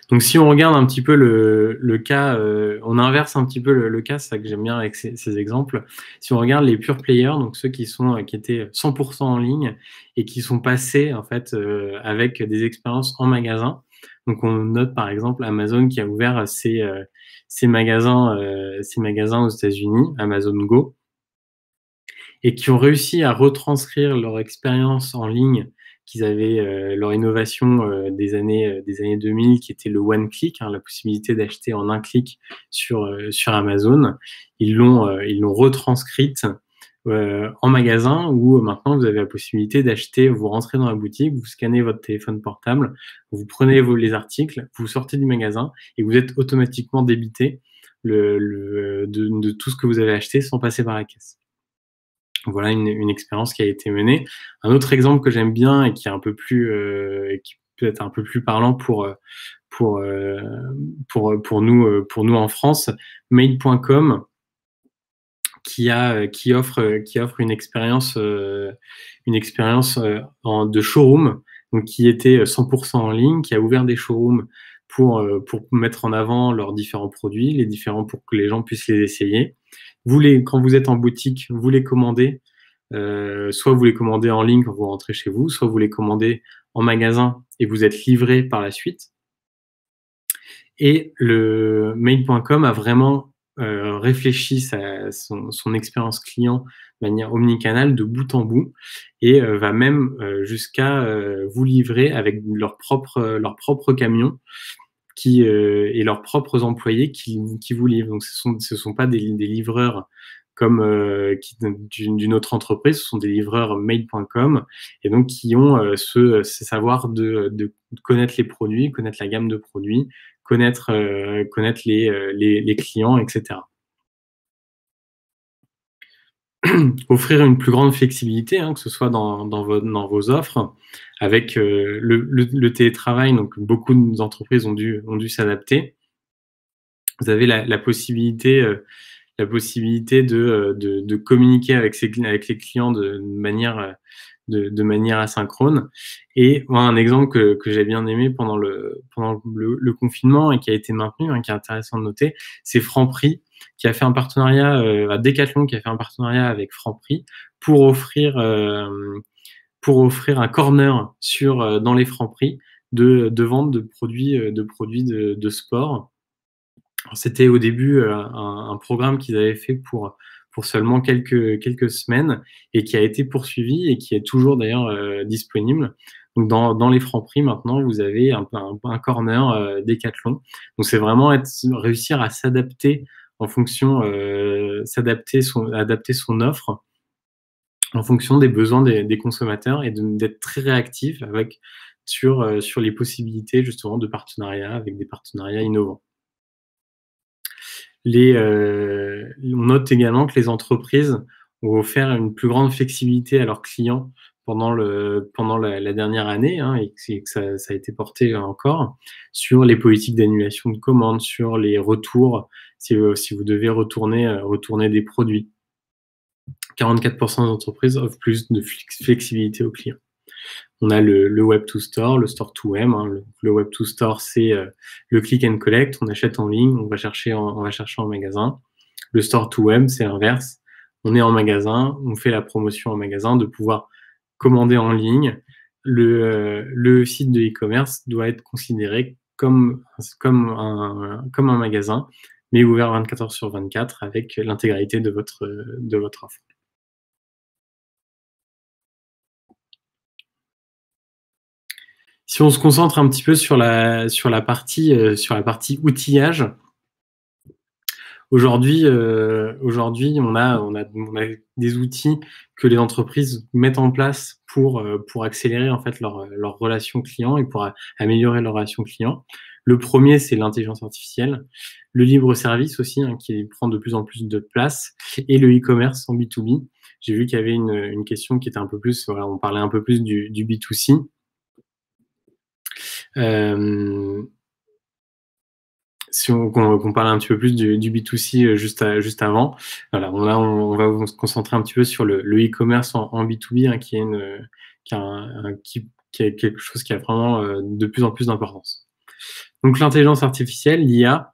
Donc, si on regarde un petit peu le cas, on inverse un petit peu le cas, c'est ça que j'aime bien avec ces exemples. Si on regarde les pure players, donc ceux qui étaient 100% en ligne et qui sont passés en fait avec des expériences en magasin. Donc, on note par exemple Amazon qui a ouvert ses magasins aux États-Unis, Amazon Go, et qui ont réussi à retranscrire leur expérience en ligne qu'ils avaient, leur innovation des années 2000, qui était le one click, la possibilité d'acheter en un clic sur Amazon. Ils l'ont retranscrite en magasin, où maintenant vous avez la possibilité d'acheter. Vous rentrez dans la boutique, vous scannez votre téléphone portable, vous prenez les articles, vous sortez du magasin et vous êtes automatiquement débité de tout ce que vous avez acheté sans passer par la caisse. Voilà une expérience qui a été menée. Un autre exemple que j'aime bien et qui est un peu plus, qui peut être un peu plus parlant pour nous en France, Made.com, qui offre une expérience de showroom, donc qui était 100% en ligne, qui a ouvert des showrooms pour mettre en avant leurs différents produits, pour que les gens puissent les essayer. Quand vous êtes en boutique, vous les commandez, soit vous les commandez en ligne quand vous rentrez chez vous, soit vous les commandez en magasin et vous êtes livré par la suite. Et le Made.com a vraiment réfléchi son expérience client de manière omnicanale de bout en bout et va même jusqu'à vous livrer avec leur propre camion et leurs propres employés qui vous livrent. Donc, ce sont pas des livreurs comme d'une autre entreprise, ce sont des livreurs Made.com et donc qui ont ce savoir de connaître les produits, connaître la gamme de produits, connaître les clients, etc. Offrir une plus grande flexibilité, que ce soit dans vos offres, avec le télétravail. Donc, beaucoup d'entreprises ont dû s'adapter. Vous avez la possibilité de communiquer avec les clients de manière asynchrone. Et moi, un exemple que j'ai bien aimé pendant le confinement et qui a été maintenu, qui est intéressant de noter, c'est Franprix qui a fait un partenariat, Decathlon qui a fait un partenariat avec Franprix pour offrir un corner dans les Franprix de vente de produits de sport. C'était au début un programme qu'ils avaient fait pour seulement quelques semaines et qui a été poursuivi et qui est toujours d'ailleurs disponible. Donc dans les Franprix maintenant, vous avez un corner Décathlon. Donc c'est vraiment réussir à s'adapter en fonction, adapter son offre en fonction des besoins des consommateurs et d'être très réactif sur les possibilités justement de partenariat avec des partenariats innovants. On note également que les entreprises ont offert une plus grande flexibilité à leurs clients pendant la dernière année, hein, et que ça a été porté encore sur les politiques d'annulation de commandes, sur les retours, si vous devez retourner des produits. 44% des entreprises offrent plus de flexibilité aux clients. On a le Web2Store, le Store2M. Hein. Le Web2Store, c'est le click and collect. On achète en ligne, on va chercher en magasin. Le Store2M, c'est l'inverse. On est en magasin, on fait la promotion en magasin, de pouvoir commander en ligne. Le site de e-commerce doit être considéré comme un magasin, mais ouvert 24 heures sur 24 avec l'intégralité de votre offre. Si on se concentre un petit peu sur la partie outillage, aujourd'hui, on a des outils que les entreprises mettent en place pour accélérer en fait leur relation client et pour améliorer leur relation client. Le premier, c'est l'intelligence artificielle, le libre service aussi, hein, qui prend de plus en plus de place, et le e-commerce en B2B. J'ai vu qu'il y avait une question qui était un peu plus, voilà, on parlait un peu plus du B2C. Si qu'on parle un petit peu plus du B2C juste avant. Voilà, on va se concentrer un petit peu sur le e-commerce en B2B, hein, qui est quelque chose qui a vraiment de plus en plus d'importance. Donc l'intelligence artificielle, l'IA,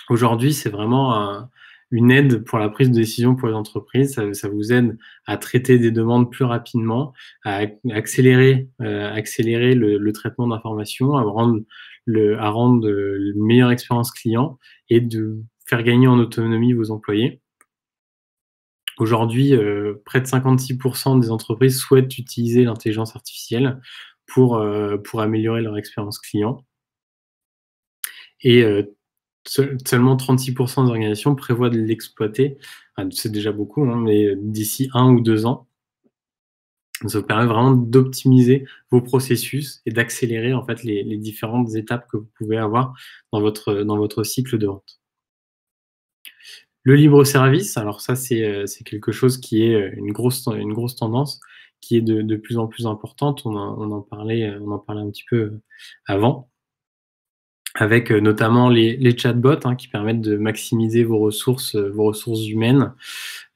aujourd'hui, c'est vraiment une aide pour la prise de décision pour les entreprises. Ça vous aide à traiter des demandes plus rapidement, à accélérer le traitement d'informations, à rendre une meilleure expérience client et de faire gagner en autonomie vos employés. Aujourd'hui, près de 56% des entreprises souhaitent utiliser l'intelligence artificielle pour améliorer leur expérience client. Et seulement 36% des organisations prévoient de l'exploiter. Enfin, c'est déjà beaucoup, hein, mais d'ici 1 ou 2 ans. Ça vous permet vraiment d'optimiser vos processus et d'accélérer en fait les différentes étapes que vous pouvez avoir dans votre cycle de vente. Le libre service, alors ça c'est quelque chose qui est une grosse tendance, qui est de plus en plus importante. On en parlait un petit peu avant, avec notamment les chatbots, hein, qui permettent de maximiser vos ressources humaines,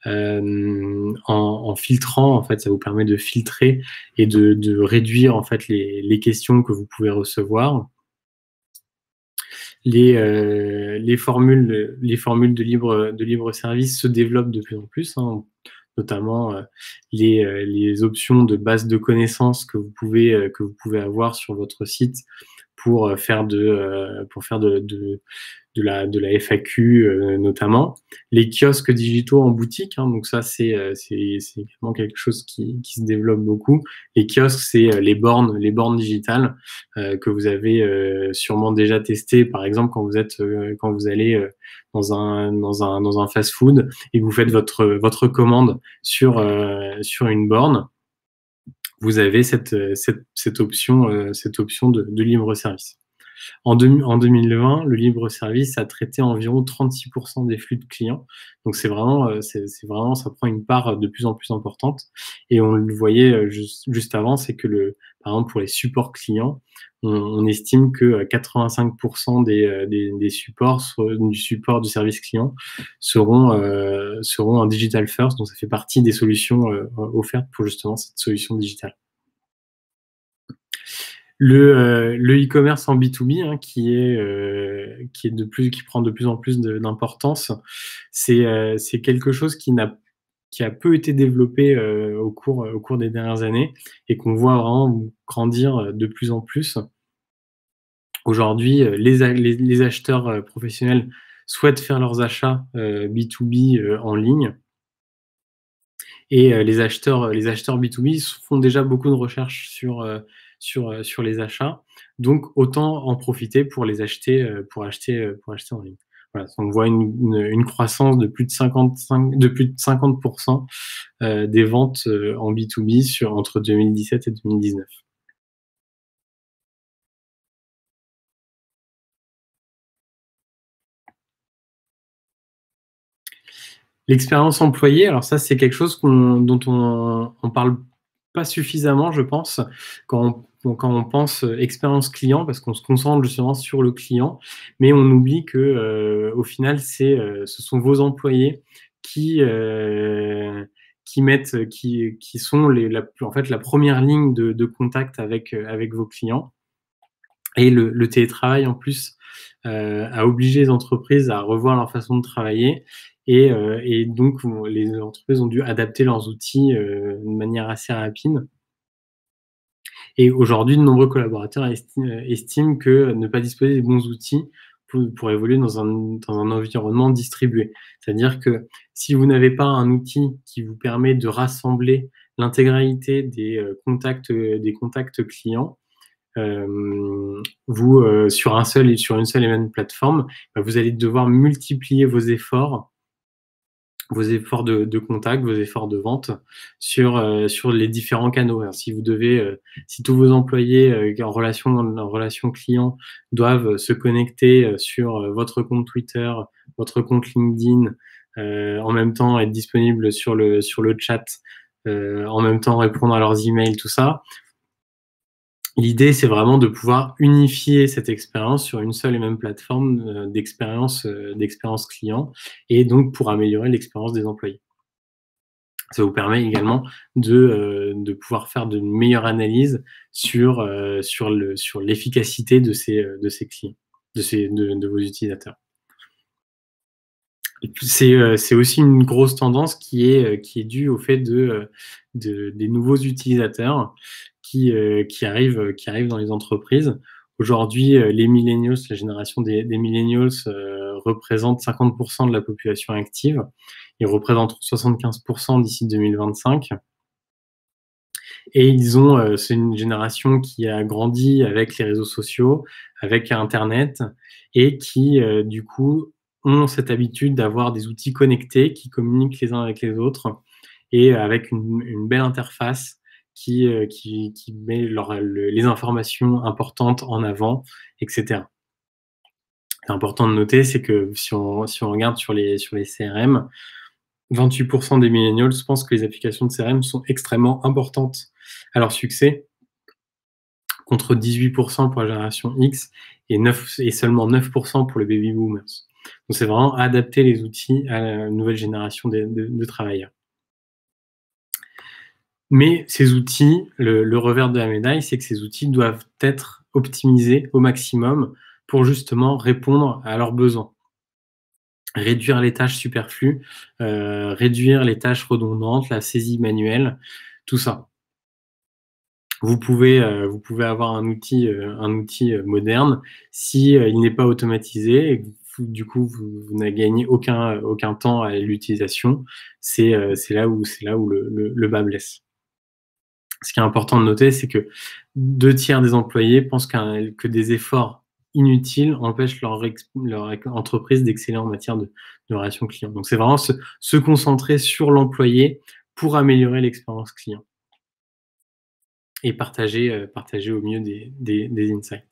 en filtrant. En fait, ça vous permet de filtrer et de réduire en fait les questions que vous pouvez recevoir. Les formules de libre service se développent de plus en plus, hein, notamment les options de base de connaissances que vous pouvez avoir sur votre site pour faire de la FAQ notamment. Les kiosques digitaux en boutique, hein, donc ça c'est également quelque chose qui se développe beaucoup. Les kiosques, c'est les bornes digitales que vous avez sûrement déjà testé, par exemple quand vous allez dans un fast-food et que vous faites votre commande sur une borne. Vous avez cette option de libre service. En 2020, le libre service a traité environ 36% des flux de clients. Donc c'est vraiment, ça prend une part de plus en plus importante. Et on le voyait juste avant, c'est que par exemple pour les supports clients, on estime que 85% des supports, du support du service client, seront en digital first. Donc ça fait partie des solutions offertes pour justement cette solution digitale. Le e-commerce en B2B, hein, qui prend de plus en plus d'importance, c'est quelque chose qui n'a qui a peu été développé au cours des dernières années et qu'on voit vraiment grandir de plus en plus. Aujourd'hui, les acheteurs professionnels souhaitent faire leurs achats B2B en ligne. Et les acheteurs B2B font déjà beaucoup de recherches sur les achats. Donc autant en profiter pour les acheter, pour acheter en ligne. Voilà, on voit une croissance de plus de 50% des ventes en B2B entre 2017 et 2019. L'expérience employée, alors ça, c'est quelque chose dont on parle pas suffisamment, je pense, quand on pense expérience client, parce qu'on se concentre justement sur le client, mais on oublie que au final, ce sont vos employés qui qui sont en fait la première ligne de contact avec vos clients. Et le télétravail, en plus, a obligé les entreprises à revoir leur façon de travailler et donc les entreprises ont dû adapter leurs outils de manière assez rapide. Et aujourd'hui, de nombreux collaborateurs estiment que ne pas disposer des bons outils pour évoluer dans un environnement distribué. C'est-à-dire que si vous n'avez pas un outil qui vous permet de rassembler l'intégralité des contacts clients, sur une seule et même plateforme, bah, vous allez devoir multiplier vos efforts de contact, vos efforts de vente sur les différents canaux. Alors, si tous vos employés en relation client doivent se connecter sur votre compte Twitter, votre compte LinkedIn, en même temps être disponible sur le chat, en même temps répondre à leurs emails, tout ça. L'idée, c'est vraiment de pouvoir unifier cette expérience sur une seule et même plateforme d'expérience client et donc pour améliorer l'expérience des employés. Ça vous permet également de pouvoir faire de meilleures analyses sur l'efficacité de ces clients, de vos utilisateurs. C'est aussi une grosse tendance qui est due au fait des nouveaux utilisateurs qui arrivent dans les entreprises. Aujourd'hui, les millennials, la génération des millennials représente 50% de la population active. Ils représentent 75% d'ici 2025. Et c'est une génération qui a grandi avec les réseaux sociaux, avec Internet, et qui, du coup, ont cette habitude d'avoir des outils connectés qui communiquent les uns avec les autres et avec une belle interface qui met les informations importantes en avant, etc. C'est important de noter, c'est que si on regarde sur les CRM, 28% des millennials pensent que les applications de CRM sont extrêmement importantes à leur succès, contre 18% pour la génération X et seulement 9% pour les baby boomers. Donc c'est vraiment adapter les outils à la nouvelle génération de travailleurs. Mais ces outils, le revers de la médaille, c'est que ces outils doivent être optimisés au maximum pour justement répondre à leurs besoins. Réduire les tâches superflues, réduire les tâches redondantes, la saisie manuelle, tout ça. Vous pouvez avoir un outil moderne si il n'est pas automatisé et que du coup vous n'avez gagné aucun temps à l'utilisation. C'est là où le bas blesse. Ce qui est important de noter, c'est que 2/3 des employés pensent que des efforts inutiles empêchent leur entreprise d'exceller en matière de relation client. Donc c'est vraiment se concentrer sur l'employé pour améliorer l'expérience client et partager au mieux des insights.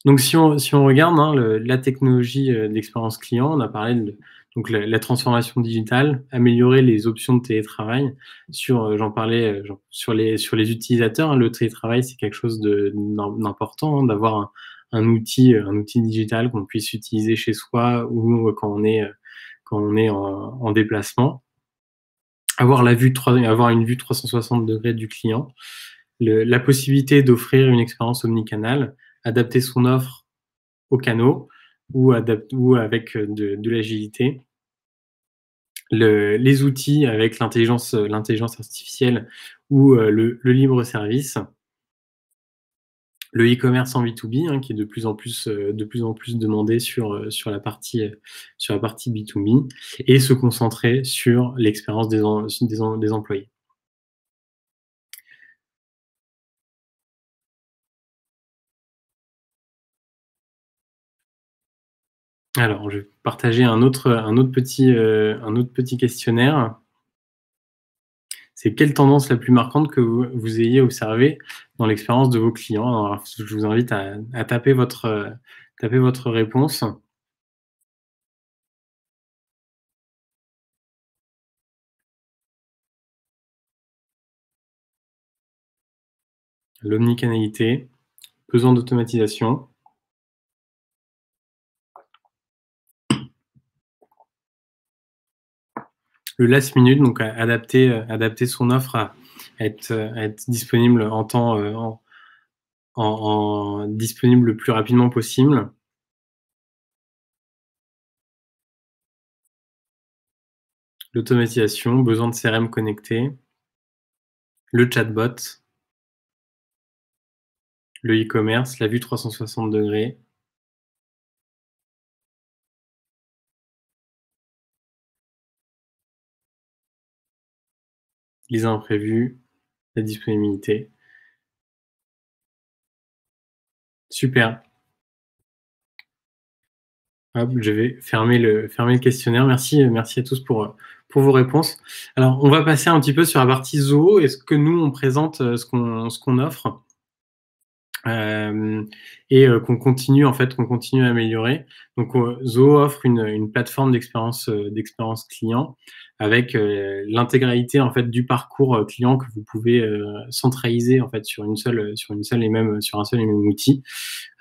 Donc si on regarde la technologie d'expérience client, on a parlé de donc la transformation digitale, améliorer les options de télétravail. J'en parlais sur les utilisateurs, le télétravail, c'est quelque chose d'important, d'avoir un outil digital qu'on puisse utiliser chez soi ou quand on est en déplacement. Avoir une vue 360 degrés du client, la possibilité d'offrir une expérience omnicanal, adapter son offre aux canaux ou avec de l'agilité. les outils avec l'intelligence artificielle ou le libre service, le e-commerce en B2B, hein, qui est de plus en plus demandé sur la partie B2B, et se concentrer sur l'expérience des employés. Alors, je vais partager un autre petit questionnaire. C'est quelle tendance la plus marquante que vous ayez observée dans l'expérience de vos clients? Alors, je vous invite à taper votre réponse. L'omnicanalité, besoin d'automatisation, le last minute, donc adapter son offre à être disponible en temps, disponible le plus rapidement possible. L'automatisation, besoin de CRM connecté, le chatbot, le e-commerce, la vue 360°, les imprévus, la disponibilité. Super. Hop, je vais fermer le questionnaire. Merci à tous pour vos réponses. Alors, on va passer un petit peu sur la partie Zoho. Est-ce que nous, on présente ce qu'on offre et qu'on continue à améliorer. Donc, Zoho offre une plateforme d'expérience client avec l'intégralité en fait du parcours client que vous pouvez centraliser en fait sur un seul et même outil.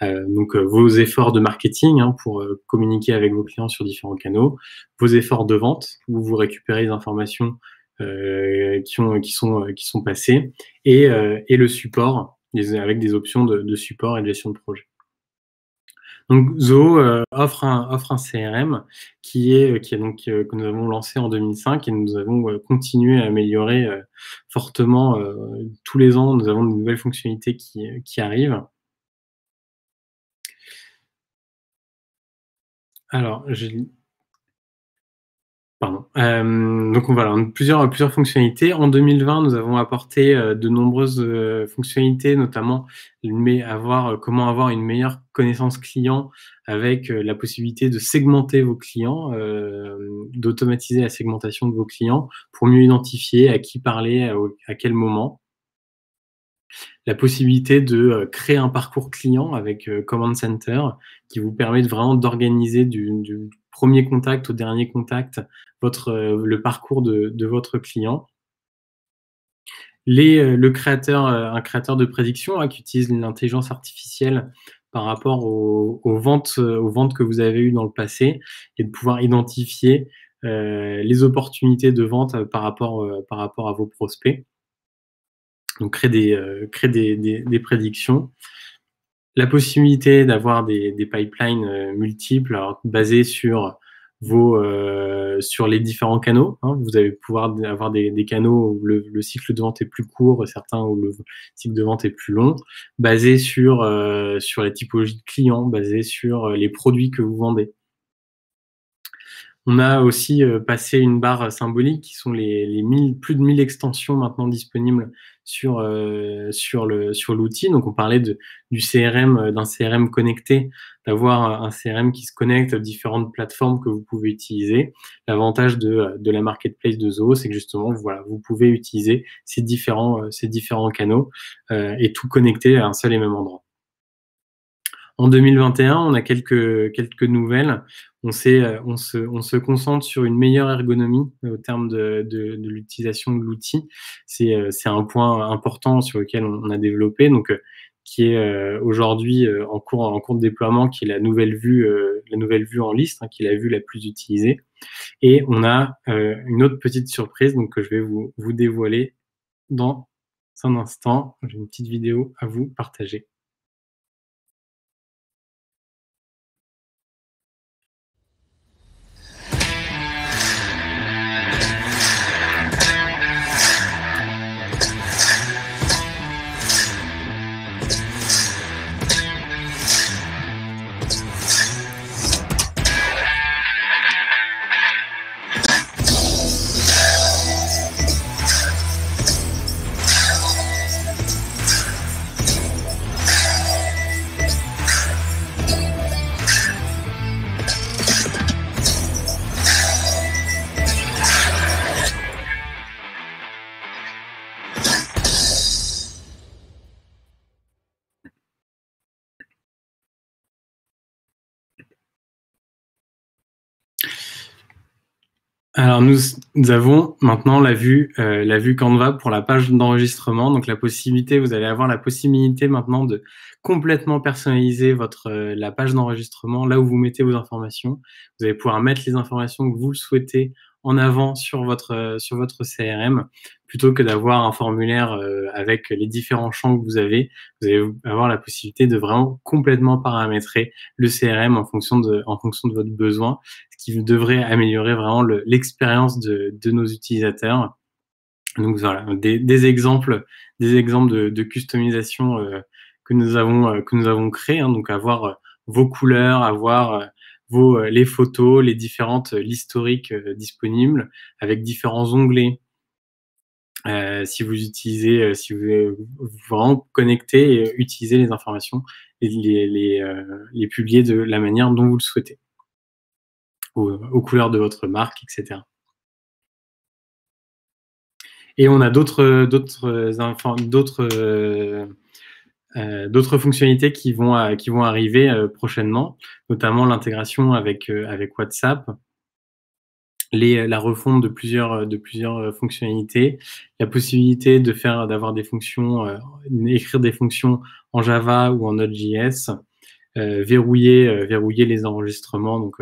Donc vos efforts de marketing, hein, pour communiquer avec vos clients sur différents canaux, vos efforts de vente où vous récupérez les informations qui sont passées, et le support avec des options de support et de gestion de projet. Donc Zoho offre un CRM que nous avons lancé en 2005 et nous avons continué à améliorer fortement tous les ans. Nous avons de nouvelles fonctionnalités qui arrivent. Alors, pardon. Donc voilà, on a plusieurs fonctionnalités. En 2020, nous avons apporté de nombreuses fonctionnalités, notamment comment avoir une meilleure connaissance client avec la possibilité de segmenter vos clients, d'automatiser la segmentation de vos clients pour mieux identifier à qui parler, à quel moment. La possibilité de créer un parcours client avec Command Center qui vous permet vraiment d'organiser du premier contact au dernier contact le parcours de votre client. Un créateur de prédiction, hein, qui utilise l'intelligence artificielle par rapport aux ventes que vous avez eues dans le passé, et de pouvoir identifier les opportunités de vente par rapport à vos prospects. Donc créer des prédictions. La possibilité d'avoir des pipelines multiples, alors basés sur les différents canaux, hein. Vous allez pouvoir avoir des canaux où le cycle de vente est plus court, certains où le cycle de vente est plus long, basés sur les typologies de clients, basés sur les produits que vous vendez. On a aussi passé une barre symbolique qui sont plus de 1000 extensions maintenant disponibles sur l'outil. Donc on parlait du CRM, d'un CRM connecté, d'avoir un CRM qui se connecte à différentes plateformes que vous pouvez utiliser. L'avantage de la marketplace de Zoho, c'est que justement, voilà, vous pouvez utiliser ces différents canaux et tout connecter à un seul et même endroit. En 2021, on a quelques nouvelles. On se concentre sur une meilleure ergonomie au terme de l'utilisation de l'outil. C'est un point important sur lequel on a développé, donc qui est aujourd'hui en cours de déploiement, qui est la nouvelle vue en liste, hein, qui est la vue la plus utilisée. Et on a une autre petite surprise, donc que je vais vous dévoiler dans un instant. J'ai une petite vidéo à vous partager. Alors nous avons maintenant la vue Canva pour la page d'enregistrement. Donc vous allez avoir la possibilité maintenant de complètement personnaliser la page d'enregistrement, là où vous mettez vos informations. Vous allez pouvoir mettre les informations que vous le souhaitez en avant sur votre CRM, plutôt que d'avoir un formulaire avec les différents champs que vous avez. Vous allez avoir la possibilité de vraiment complètement paramétrer le CRM en fonction de votre besoin, ce qui devrait améliorer vraiment l'expérience de nos utilisateurs. Donc voilà, des exemples de customisation que nous avons créés, hein. Donc avoir vos couleurs, avoir les photos, l'historique disponible avec différents onglets. Si vous voulez vous vraiment connecter et utiliser les informations et les publier de la manière dont vous le souhaitez, aux couleurs de votre marque, etc. Et on a d'autres fonctionnalités qui vont arriver prochainement, notamment l'intégration avec WhatsApp, la refonte de plusieurs fonctionnalités, la possibilité d'avoir des fonctions, écrire des fonctions en Java ou en Node.js, verrouiller les enregistrements, donc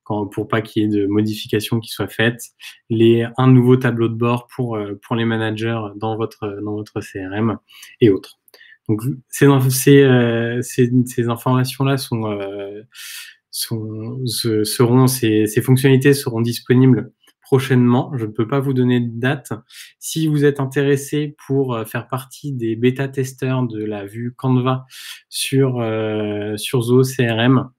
pour pas qu'il y ait de modifications qui soient faites, un nouveau tableau de bord pour les managers dans votre CRM et autres. Donc ces informations-là ces fonctionnalités seront disponibles prochainement. Je ne peux pas vous donner de date. Si vous êtes intéressé pour faire partie des bêta-testeurs de la vue Canva sur Zoho CRM,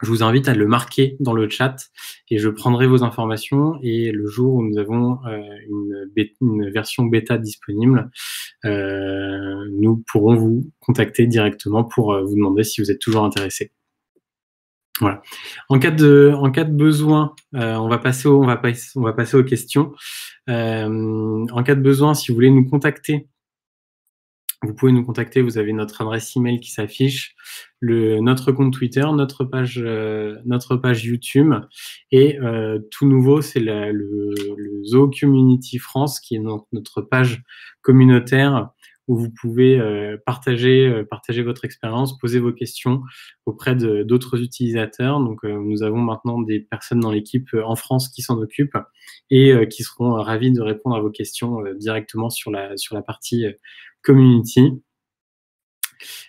je vous invite à le marquer dans le chat et je prendrai vos informations, et le jour où nous avons une version bêta disponible, nous pourrons vous contacter directement pour vous demander si vous êtes toujours intéressé. Voilà. En cas de besoin, on va passer aux questions. En cas de besoin, si vous voulez nous contacter, vous pouvez nous contacter. Vous avez notre adresse email qui s'affiche, notre compte Twitter, notre page YouTube, et tout nouveau, c'est le Zoho Community France, qui est notre page communautaire où vous pouvez partager votre expérience, poser vos questions auprès d'autres utilisateurs. Donc nous avons maintenant des personnes dans l'équipe en France qui s'en occupent et qui seront ravis de répondre à vos questions directement sur la partie community.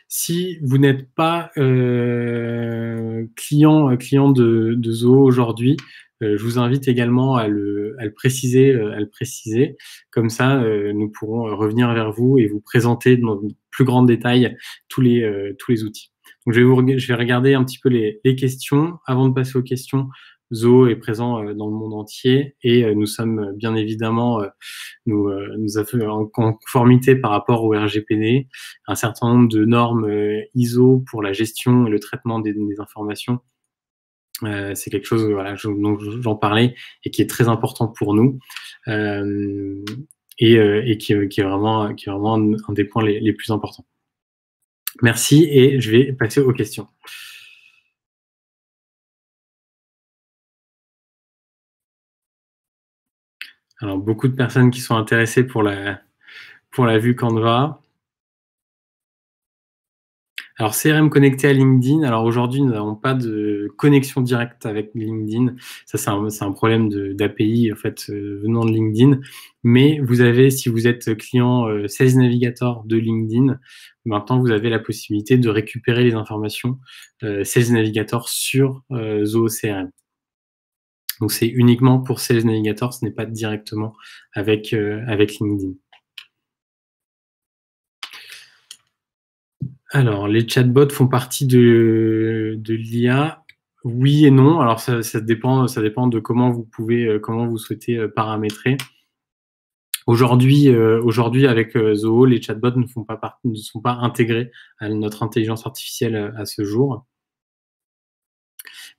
Si vous n'êtes pas client de Zoho aujourd'hui, je vous invite également à le préciser. Comme ça, nous pourrons revenir vers vous et vous présenter dans plus grand détail tous les outils. Donc, je vais regarder un petit peu les questions. Avant de passer aux questions, Zoho est présent dans le monde entier, et nous sommes bien évidemment nous avons en conformité par rapport au RGPD, un certain nombre de normes ISO pour la gestion et le traitement des informations. C'est quelque chose dont j'en parlais et qui est très important pour nous, et qui est vraiment un des points les plus importants. Merci, et je vais passer aux questions. Alors, beaucoup de personnes qui sont intéressées pour la vue Canva. Alors, CRM connecté à LinkedIn. Alors, aujourd'hui, nous n'avons pas de connexion directe avec LinkedIn. Ça, c'est un problème d'API, en fait, venant de LinkedIn. Mais vous avez, si vous êtes client Sales Navigator de LinkedIn, maintenant, vous avez la possibilité de récupérer les informations Sales Navigator sur Zoho CRM. Donc, c'est uniquement pour Sales Navigator, ce n'est pas directement avec LinkedIn. Alors, les chatbots font partie de l'IA. Oui et non. Alors, ça dépend de comment vous souhaitez paramétrer. Aujourd'hui, avec Zoho, les chatbots ne sont pas intégrés à notre intelligence artificielle à ce jour.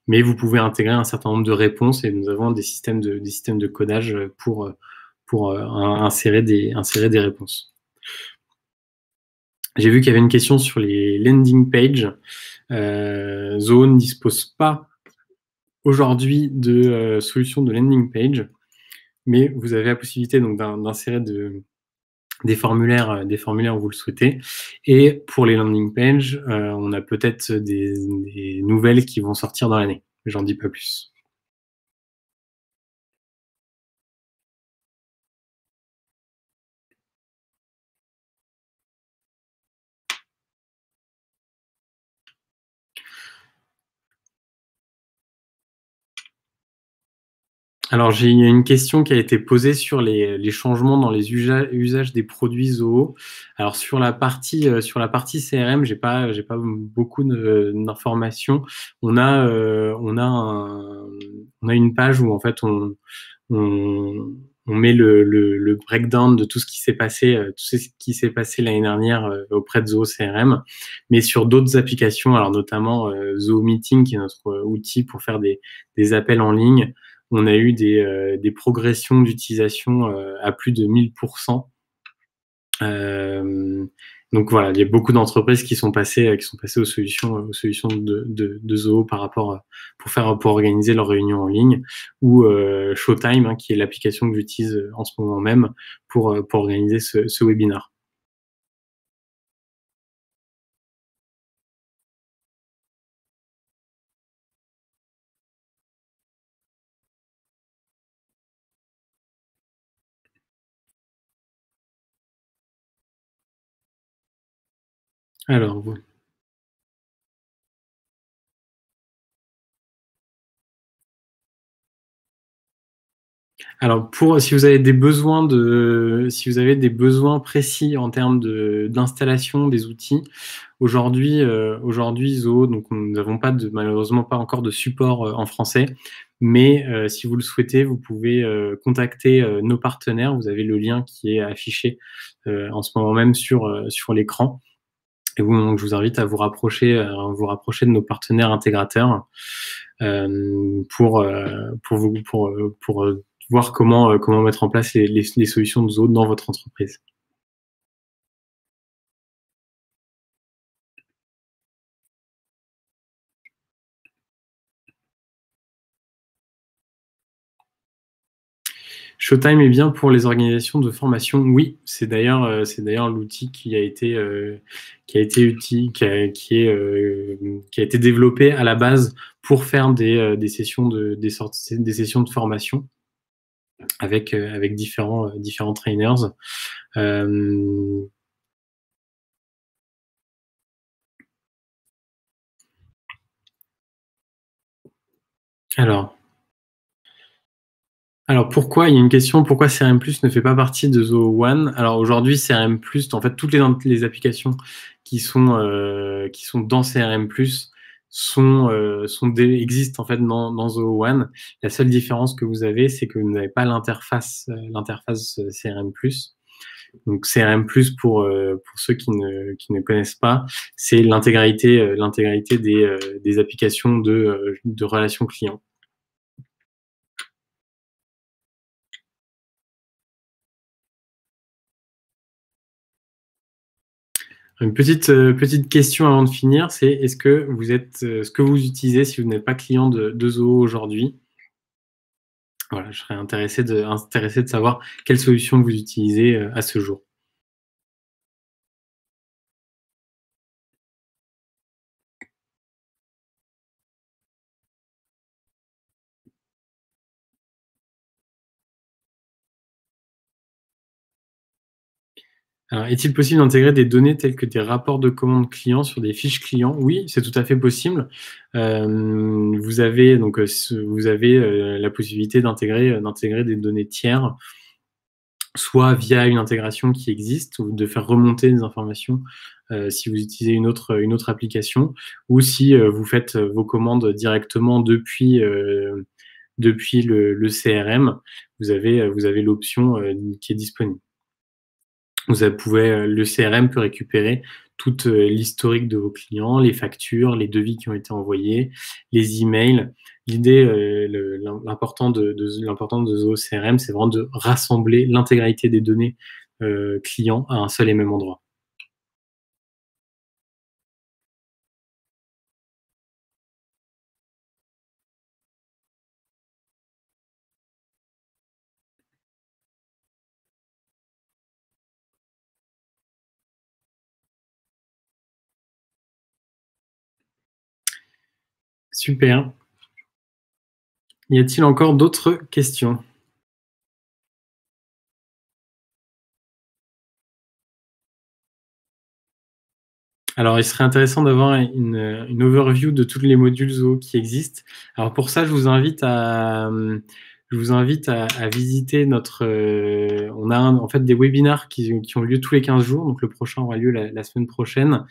Mais vous pouvez intégrer un certain nombre de réponses, et nous avons des systèmes de codage pour insérer des réponses. J'ai vu qu'il y avait une question sur les landing pages. Zoho ne dispose pas aujourd'hui de solutions de landing page, mais vous avez la possibilité donc d'insérer des formulaires où vous le souhaitez. Et pour les landing pages, on a peut-être des nouvelles qui vont sortir dans l'année. J'en dis pas plus. Alors, il y a une question qui a été posée sur les changements dans les usages des produits Zoho. Alors, sur la partie CRM, j'ai pas beaucoup d'informations. On a une page où, en fait, on met le breakdown de tout ce qui s'est passé, l'année dernière auprès de Zoho CRM, mais sur d'autres applications, alors notamment Zoho Meeting, qui est notre outil pour faire des appels en ligne. On a eu des progressions d'utilisation à plus de 1000%. Donc voilà, il y a beaucoup d'entreprises qui sont passées aux solutions de Zoho par rapport pour organiser leurs réunions en ligne, ou Showtime, hein, qui est l'application que j'utilise en ce moment même pour organiser ce webinar. Alors, si vous avez des besoins précis en termes d'installation des outils, aujourd'hui, Zoho, donc nous n'avons malheureusement pas encore de support en français, mais si vous le souhaitez, vous pouvez contacter nos partenaires. Vous avez le lien qui est affiché en ce moment même sur l'écran. Et donc, je vous invite à vous rapprocher de nos partenaires intégrateurs pour voir comment mettre en place les solutions de Zoho dans votre entreprise. Showtime est bien pour les organisations de formation. Oui, c'est d'ailleurs l'outil qui a été développé à la base pour faire des sessions de formation avec différents trainers. Alors pourquoi, il y a une question, pourquoi CRM Plus ne fait pas partie de Zoho One? Alors aujourd'hui, CRM Plus, en fait, toutes les applications qui sont dans CRM Plus existent en fait dans Zoho One. La seule différence que vous avez, c'est que vous n'avez pas l'interface CRM Plus. Donc CRM Plus, pour ceux qui ne connaissent pas, c'est l'intégralité des applications de relations clients. Une petite question avant de finir, c'est est-ce que ce que vous utilisez si vous n'êtes pas client de Zoho aujourd'hui? Voilà, je serais intéressé de savoir quelle solution vous utilisez à ce jour. Alors, est-il possible d'intégrer des données telles que des rapports de commande clients sur des fiches clients? Oui, c'est tout à fait possible. Vous avez la possibilité d'intégrer des données tiers, soit via une intégration qui existe, ou de faire remonter des informations si vous utilisez une autre application, ou si vous faites vos commandes directement depuis le CRM, vous avez l'option qui est disponible. Le CRM peut récupérer toute l'historique de vos clients, les factures, les devis qui ont été envoyés, les emails. L'important de Zoho CRM, c'est vraiment de rassembler l'intégralité des données clients à un seul et même endroit. Super. Y a-t-il encore d'autres questions? Alors, il serait intéressant d'avoir une overview de tous les modules Zoho qui existent. Alors pour ça, je vous invite à visiter notre. On a en fait des webinars qui ont lieu tous les 15 jours. Donc le prochain aura lieu la semaine prochaine,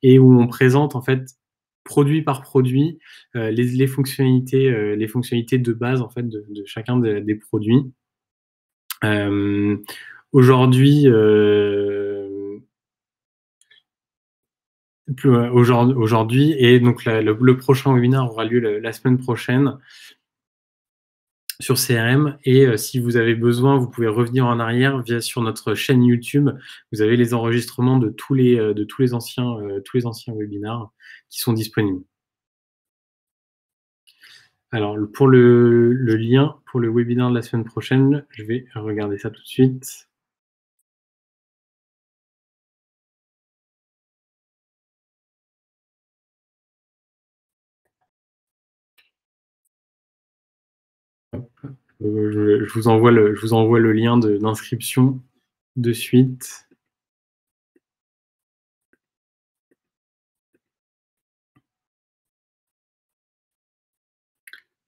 et où on présente en fait produit par produit les fonctionnalités de base en fait de chacun des produits. Aujourd'hui, et donc le prochain webinaire aura lieu la semaine prochaine sur CRM, et si vous avez besoin, vous pouvez revenir en arrière sur notre chaîne YouTube. Vous avez les enregistrements de tous les anciens webinars qui sont disponibles. Alors pour le lien pour le webinaire de la semaine prochaine, je vais regarder ça tout de suite. Je vous envoie le lien d'inscription de suite.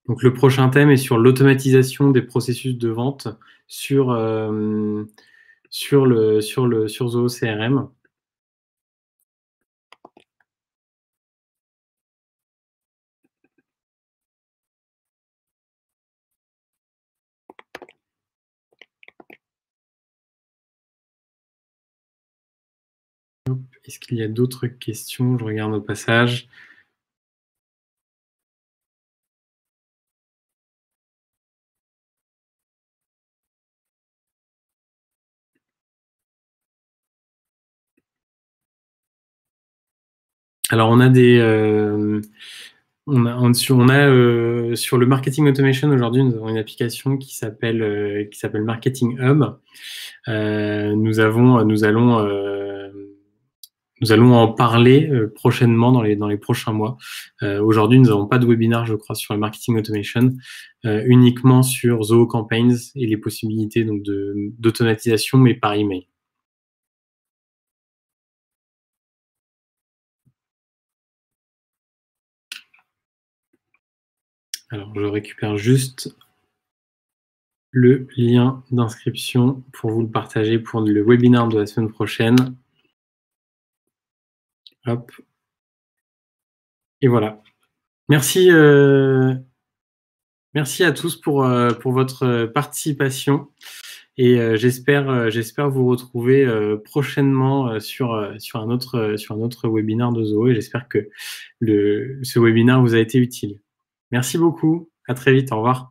Donc le prochain thème est sur l'automatisation des processus de vente sur Zoho CRM. Est-ce qu'il y a d'autres questions? Je regarde au passage. Alors on a sur le marketing automation aujourd'hui, nous avons une application qui s'appelle Marketing Hub. Nous allons en parler prochainement dans les prochains mois. Aujourd'hui, nous n'avons pas de webinaire, je crois, sur le marketing automation, uniquement sur Zoho Campaigns et les possibilités donc d'automatisation, mais par email. Alors, je récupère juste le lien d'inscription pour vous le partager pour le webinaire de la semaine prochaine. Hop. Et voilà. Merci à tous pour votre participation, et j'espère vous retrouver prochainement sur un autre webinaire de Zoho, et j'espère que ce webinaire vous a été utile. Merci beaucoup. À très vite. Au revoir.